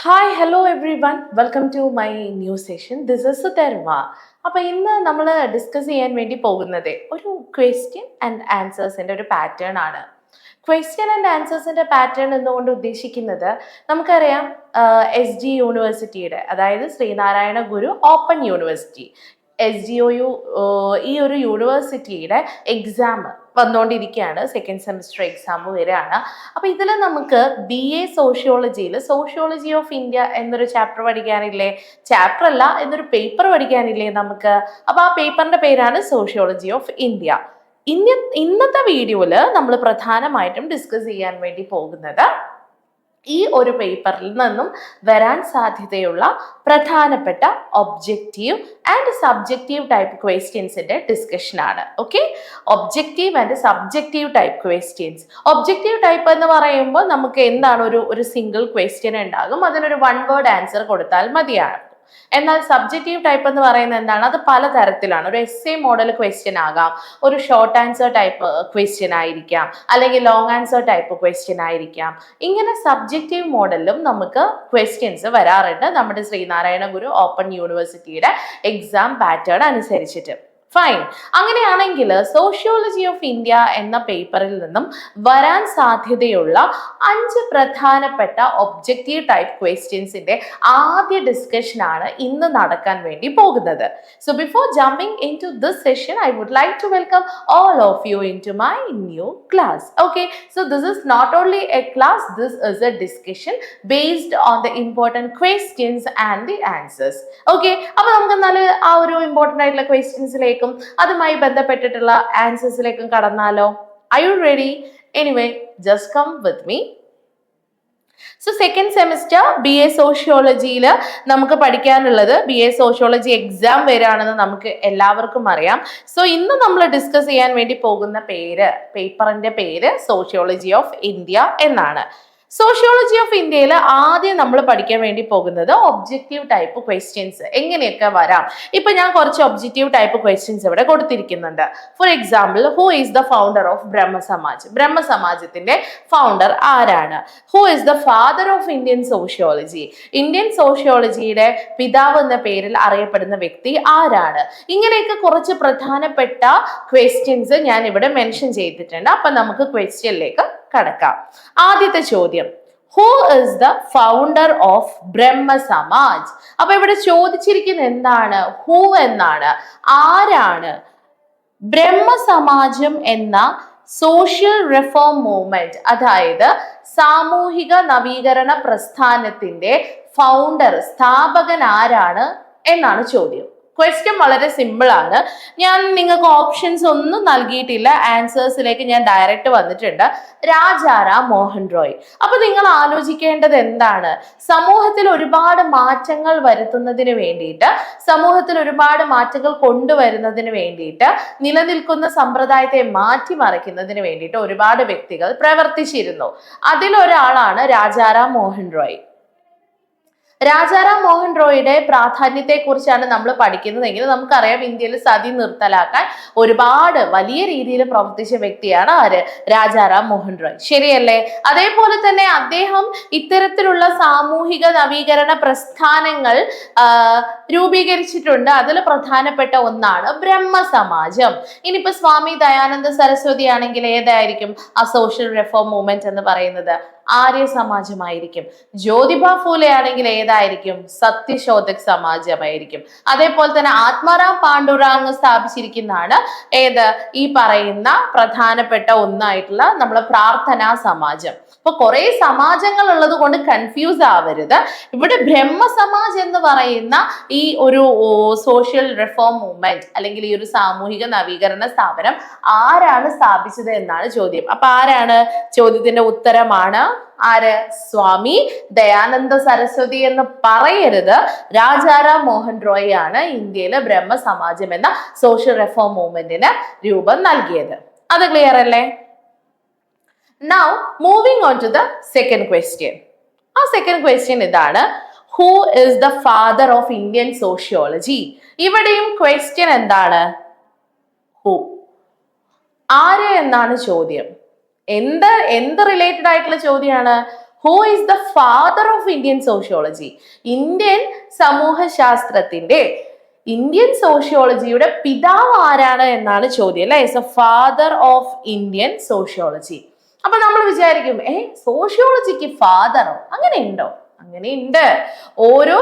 Hi hello everyone welcome to my new session this is തെർവ. അപ്പോൾ ഇന്ന് നമ്മൾ ഡിസ്കസ് ചെയ്യാൻ വേണ്ടി പോകുന്നത് ഒരു ക്വസ്റ്റ്യൻ ആൻഡ് ആൻസേഴ്സിൻ്റെ ഒരു പാറ്റേൺ ആണ്. ക്വസ്റ്റ്യൻ ആൻഡ് ആൻസേഴ്സിൻ്റെ പാറ്റേൺ എന്നുകൊണ്ട് ഉദ്ദേശിക്കുന്നത് നമുക്കറിയാം SG യൂണിവേഴ്സിറ്റിയുടെ അതായത് ശ്രീനാരായണ ഗുരു ഓപ്പൺ യൂണിവേഴ്സിറ്റി SGOU ഈ ഒരു യൂണിവേഴ്സിറ്റിയുടെ എക്സാം വന്നുകൊണ്ടിരിക്കുകയാണ്. സെക്കൻഡ് സെമിസ്റ്റർ എക്സാം വരികയാണ്. അപ്പോൾ ഇതിൽ നമുക്ക് BA സോഷ്യോളജിയിൽ സോഷ്യോളജി ഓഫ് ഇന്ത്യ എന്നൊരു ചാപ്റ്റർ പഠിക്കാനില്ലേ, ചാപ്റ്റർ അല്ല എന്നൊരു പേപ്പർ പഠിക്കാനില്ലേ നമുക്ക്. അപ്പോൾ ആ പേപ്പറിന്റെ പേരാണ് സോഷ്യോളജി ഓഫ് ഇന്ത്യ. ഇന്നത്തെ വീഡിയോയിൽ നമ്മൾ പ്രധാനമായിട്ടും ഡിസ്കസ് ചെയ്യാൻ വേണ്ടി പോകുന്നത് ഈ ഒരു പേപ്പറിൽ നിന്നും വരാൻ സാധ്യതയുള്ള പ്രധാനപ്പെട്ട ഒബ്ജക്റ്റീവ് ആൻഡ് സബ്ജക്റ്റീവ് ടൈപ്പ് ക്വസ്റ്റ്യൻസിന്റെ ഡിസ്കഷൻ ആണ്. Okay, objective and subjective type questions. Objective type എന്ന് പറയുമ്പോൾ നമുക്ക് എന്താണ് ഒരു സിംഗിൾ ക്വസ്റ്റ്യൻ ഉണ്ടാകും, അതിനൊരു വൺ വേർഡ് ആൻസർ കൊടുത്താൽ മതിയാണ്. എന്നാൽ സബ്ജക്റ്റീവ് ടൈപ്പ് എന്ന് പറയുന്നത് എന്താണ്, അത് പലതരത്തിലാണ്. ഒരു essay മോഡൽ ക്വസ്റ്റ്യൻ ആകാം, ഒരു ഷോർട്ട് ആൻസർ ടൈപ്പ് ക്വസ്റ്റ്യൻ ആയിരിക്കാം, അല്ലെങ്കിൽ ലോങ് ആൻസർ ടൈപ്പ് ക്വസ്റ്റ്യൻ ആയിരിക്കാം. ഇങ്ങനെ സബ്ജക്റ്റീവ് മോഡലിലും നമുക്ക് ക്വസ്റ്റ്യൻസ് വരാറുണ്ട് നമ്മുടെ ശ്രീനാരായണ ഗുരു ഓപ്പൺ യൂണിവേഴ്സിറ്റിയുടെ എക്സാം പാറ്റേൺ അനുസരിച്ചിട്ട്. ഫൈൻ, അങ്ങനെയാണെങ്കിൽ സോഷ്യോളജി ഓഫ് ഇന്ത്യ എന്ന പേപ്പറിൽ നിന്നും വരാൻ സാധ്യതയുള്ള 5 പ്രധാനപ്പെട്ട ഒബ്ജക്റ്റീവ് ടൈപ്പ് ക്വസ്റ്റ്യൻസിന്റെ ആദ്യ ഡിസ്കഷൻ ആണ് ഇന്ന് നടക്കാൻ വേണ്ടി പോകുന്നത്. So before jumping into this session I would like to welcome all of you into my new class. Okay, so this is not only a class, this is a discussion based on the important questions and the answers. Okay, അപ്പോൾ നമുക്ക് എന്നാലും ആ ഒരു important ആയിട്ടുള്ള ക്വസ്റ്റ്യൻസിലേക്കും അതുമായി ബന്ധപ്പെട്ടിട്ടുള്ള ആൻസേഴ്സിലേക്കും കടന്നാലോ? Are you ready? Anyway, just come with me. So second semester BA സോഷ്യോളജിയിൽ നമുക്ക് പഠിക്കാനുള്ളത് BA സോഷ്യോളജി എക്സാം വരികയാണെന്ന് നമുക്ക് എല്ലാവർക്കും അറിയാം. സോ ഇന്ന് നമ്മൾ ഡിസ്കസ് ചെയ്യാൻ വേണ്ടി പോകുന്ന പേപ്പറിന്റെ പേര് സോഷ്യോളജി ഓഫ് ഇന്ത്യ എന്നാണ്. സോഷ്യോളജി ഓഫ് ഇന്ത്യയിൽ ആദ്യം നമ്മൾ പഠിക്കാൻ വേണ്ടി പോകുന്നത് ഒബ്ജക്റ്റീവ് ടൈപ്പ് ക്വസ്റ്റ്യൻസ് എങ്ങനെയൊക്കെ വരാം. ഇപ്പൊ ഞാൻ കുറച്ച് ഒബ്ജക്റ്റീവ് ടൈപ്പ് ക്വസ്റ്റ്യൻസ് ഇവിടെ കൊടുത്തിരിക്കുന്നുണ്ട്. For example, who is the founder of Brahmo Samaj? ബ്രഹ്മസമാജത്തിന്റെ ഫൗണ്ടർ ആരാണ്? Who is the father of Indian sociology? Indian സോഷ്യോളജിയുടെ പിതാവ് എന്ന പേരിൽ അറിയപ്പെടുന്ന വ്യക്തി ആരാണ്? ഇങ്ങനെയൊക്കെ കുറച്ച് പ്രധാനപ്പെട്ട ക്വസ്റ്റ്യൻസ് ഞാൻ ഇവിടെ മെൻഷൻ ചെയ്തിട്ടുണ്ട്. അപ്പൊ നമുക്ക് ക്വസ്റ്റ്യനിലേക്ക് കടക്കാം. ആദ്യത്തെ ചോദ്യം, who is the founder of Brahmo Samaj? അപ്പൊ ഇവിടെ ചോദിച്ചിരിക്കുന്നത് എന്താണ്? ഹു എന്നാണ്. ആരാണ്? ബ്രഹ്മസമാജം എന്ന സോഷ്യൽ റിഫോം മൂവ്മെന്റ്, അതായത് സാമൂഹിക നവീകരണ പ്രസ്ഥാനത്തിന്റെ ഫൗണ്ടർ, സ്ഥാപകൻ ആരാണ് എന്നാണ് ചോദ്യം. ക്വസ്റ്റ്യൻ വളരെ സിമ്പിൾ ആണ്. ഞാൻ നിങ്ങൾക്ക് ഓപ്ഷൻസ് ഒന്നും നൽകിയിട്ടില്ല, ആൻസേഴ്സിലേക്ക് ഞാൻ ഡയറക്റ്റ് വന്നിട്ടുണ്ട്. രാജാറാം മോഹൻ റോയ്. അപ്പൊ നിങ്ങൾ ആലോചിക്കേണ്ടത് എന്താണ്? സമൂഹത്തിൽ ഒരുപാട് മാറ്റങ്ങൾ വരുത്തുന്നതിന് വേണ്ടിയിട്ട്, സമൂഹത്തിൽ ഒരുപാട് മാറ്റങ്ങൾ കൊണ്ടുവരുന്നതിന് വേണ്ടിയിട്ട്, നിലനിൽക്കുന്ന സമ്പ്രദായത്തെ മാറ്റിമറിക്കുന്നതിന് വേണ്ടിയിട്ട് ഒരുപാട് വ്യക്തികൾ പ്രവർത്തിച്ചിരുന്നു. അതിലൊരാളാണ് രാജാറാം മോഹൻ റോയ്. രാജാറാം മോഹൻ റോയിയുടെ പ്രാധാന്യത്തെ കുറിച്ചാണ് നമ്മൾ പഠിക്കുന്നതെങ്കിൽ നമുക്കറിയാം, ഇന്ത്യയിൽ സതി നിർത്തലാക്കാൻ ഒരുപാട് വലിയ രീതിയിൽ പ്രവർത്തിച്ച വ്യക്തിയാണ് ആര്? രാജാറാം മോഹൻ റോയ്. ശരിയല്ലേ? അതേപോലെ തന്നെ അദ്ദേഹം ഇത്തരത്തിലുള്ള സാമൂഹിക നവീകരണ പ്രസ്ഥാനങ്ങൾ രൂപീകരിച്ചിട്ടുണ്ട്. അതിൽ പ്രധാനപ്പെട്ട ഒന്നാണ് ബ്രഹ്മസമാജം. ഇനിയിപ്പോ സ്വാമി ദയാനന്ദ സരസ്വതി ആണെങ്കിൽ ഏതായിരിക്കും ആ സോഷ്യൽ റിഫോം മൂവ്മെന്റ് എന്ന് പറയുന്നത്? ആര്യ സമാജമായിരിക്കും. ജ്യോതിബ ഫൂലെ ആണെങ്കിൽ ഏതായിരിക്കും? സത്യശോധക് സമാജമായിരിക്കും. അതേപോലെ തന്നെ ആത്മാറാം പാണ്ഡുറാങ് സ്ഥാപിച്ചിരിക്കുന്നതാണ് ഏത്? ഈ പറയുന്ന പ്രധാനപ്പെട്ട ഒന്നായിട്ടുള്ള നമ്മളെ പ്രാർത്ഥനാ സമാജം. അപ്പൊ കുറെ സമാജങ്ങൾ ഉള്ളത് കൊണ്ട് കൺഫ്യൂസ് ആവരുത്. ഇവിടെ ബ്രഹ്മസമാജ് എന്ന് പറയുന്ന ഈ ഒരു സോഷ്യൽ റിഫോം മൂവ്മെന്റ് അല്ലെങ്കിൽ ഈ ഒരു സാമൂഹിക നവീകരണ സ്ഥാപനം ആരാണ് സ്ഥാപിച്ചത് എന്നാണ് ചോദ്യം. അപ്പൊ ആരാണ്? ചോദ്യത്തിന്റെ ഉത്തരമാണ് ആര്? സ്വാമി ദയാനന്ദ സരസ്വതി എന്ന് പറയരുത്. രാജാറാം മോഹൻ റോയ് ആണ് ഇന്ത്യയിലെ ബ്രഹ്മസമാജം എന്ന സോഷ്യൽ റിഫോം മൂവ്മെന്റിന് രൂപം നൽകിയത്. അത് ക്ലിയർ അല്ലേ? Now moving on to the second question. ആ സെക്കൻഡ് ക്വസ്റ്റ്യൻ ഇതാണ്, who is the father of Indian sociology? ഇവിടെയും ക്വസ്റ്റ്യൻ എന്താണ്? ഹു. ആര് എന്നാണ് ചോദ്യം. എന്ത് റിലേറ്റഡ് ആയിട്ടുള്ള ചോദ്യമാണ്? Who is the father of Indian sociology? Indian Indian സോഷ്യോളജിയുടെ പിതാവ് ആരാണ് എന്നാണ് ചോദ്യം അല്ലെ. Is a father of Indian sociology. അപ്പൊ നമ്മൾ വിചാരിക്കും സോഷ്യോളജിക്ക് ഫാദറോ? അങ്ങനെ ഉണ്ടോ? അങ്ങനെയുണ്ട്. ഓരോ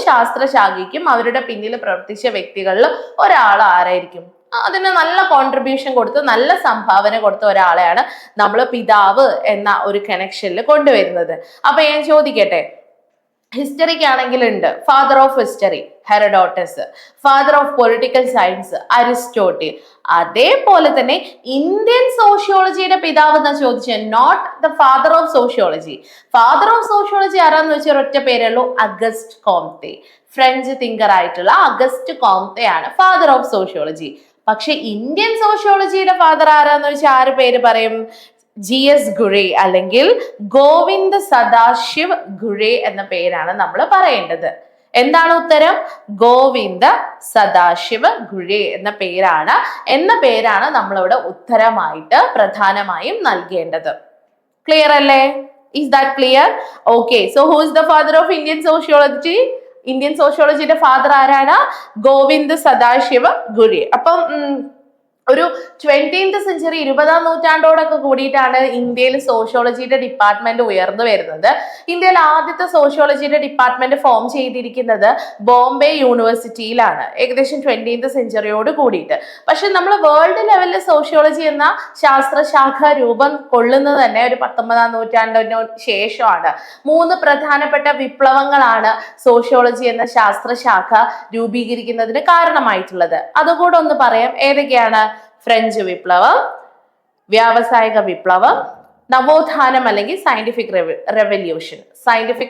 ശാസ്ത്രശാഖയ്ക്കും അവരുടെ പിന്നിൽ പ്രവർത്തിച്ച വ്യക്തികളിൽ ഒരാൾ ആരായിരിക്കും? അതിന് നല്ല കോൺട്രിബ്യൂഷൻ കൊടുത്ത് നല്ല സംഭാവന കൊടുത്ത ഒരാളെയാണ് നമ്മൾ പിതാവ് എന്ന ഒരു കണക്ഷനിൽ കൊണ്ടുവരുന്നത്. അപ്പൊ ഞാൻ ചോദിക്കട്ടെ, ഹിസ്റ്ററിക്ക് ആണെങ്കിൽ ഉണ്ട് father of history Herodotus, father of political science Aristotle. അതേപോലെ തന്നെ ഇന്ത്യൻ സോഷ്യോളജിയുടെ പിതാവ് എന്നാ ചോദിച്ചത്, not the father of sociology. Father of sociology ആരാന്ന് വെച്ചാൽ ഒറ്റ പേരുള്ളൂ, അഗസ്റ്റ് കോംതെ. ഫ്രഞ്ച് തിങ്കർ ആയിട്ടുള്ള അഗസ്റ്റ് കോംതെ ആണ് ഫാദർ ഓഫ് സോഷ്യോളജി. പക്ഷെ ഇന്ത്യൻ സോഷ്യോളജിയുടെ ഫാദർ ആരാന്ന് വെച്ചാൽ ആര് പേര് പറയും? GS ഖുറേ അല്ലെങ്കിൽ ഗോവിന്ദ് സദാശിവ് ഖുറേ എന്ന പേരാണ് നമ്മൾ പറയേണ്ടത്. എന്താണ് ഉത്തരം? ഗോവിന്ദ് സദാശിവ് ഖുറേ എന്ന പേരാണ് നമ്മളിവിടെ ഉത്തരമായിട്ട് പ്രധാനമായും നൽകേണ്ടത്. ക്ലിയർ അല്ലേ? Is that clear? Okay, so who is the father of Indian sociology? Indian സോഷ്യോളജിയുടെ ഫാദർ ആരാണ്? ഗോവിന്ദ് സദാശിവ് ഖുറേ. അപ്പം ഒരു 20th സെഞ്ചുറി 20ാം നൂറ്റാണ്ടോടൊക്കെ കൂടിയിട്ടാണ് ഇന്ത്യയിൽ സോഷ്യോളജിയുടെ ഡിപ്പാർട്ട്മെന്റ് ഉയർന്നു വരുന്നത്. ഇന്ത്യയിൽ ആദ്യത്തെ സോഷ്യോളജിയുടെ ഡിപ്പാർട്ട്മെന്റ് ഫോം ചെയ്തിരിക്കുന്നത് ബോംബെ യൂണിവേഴ്സിറ്റിയിലാണ് ഏകദേശം 20th സെഞ്ചുറിയോട് കൂടിയിട്ട്. പക്ഷെ നമ്മൾ വേൾഡ് ലെവലിൽ സോഷ്യോളജി എന്ന ശാസ്ത്രശാഖ രൂപം കൊള്ളുന്നത് തന്നെ ഒരു 19ാം നൂറ്റാണ്ടിന് ശേഷമാണ്. 3 പ്രധാനപ്പെട്ട വിപ്ലവങ്ങളാണ് സോഷ്യോളജി എന്ന ശാസ്ത്രശാഖ രൂപീകരിക്കുന്നതിന് കാരണമായിട്ടുള്ളത്. അതുകൂടെ ഒന്ന് പറയാം. ഏതൊക്കെയാണ്? ഫ്രഞ്ച് വിപ്ലവം, വ്യാവസായിക വിപ്ലവം, നവോത്ഥാനം അല്ലെങ്കിൽ സയന്റിഫിക്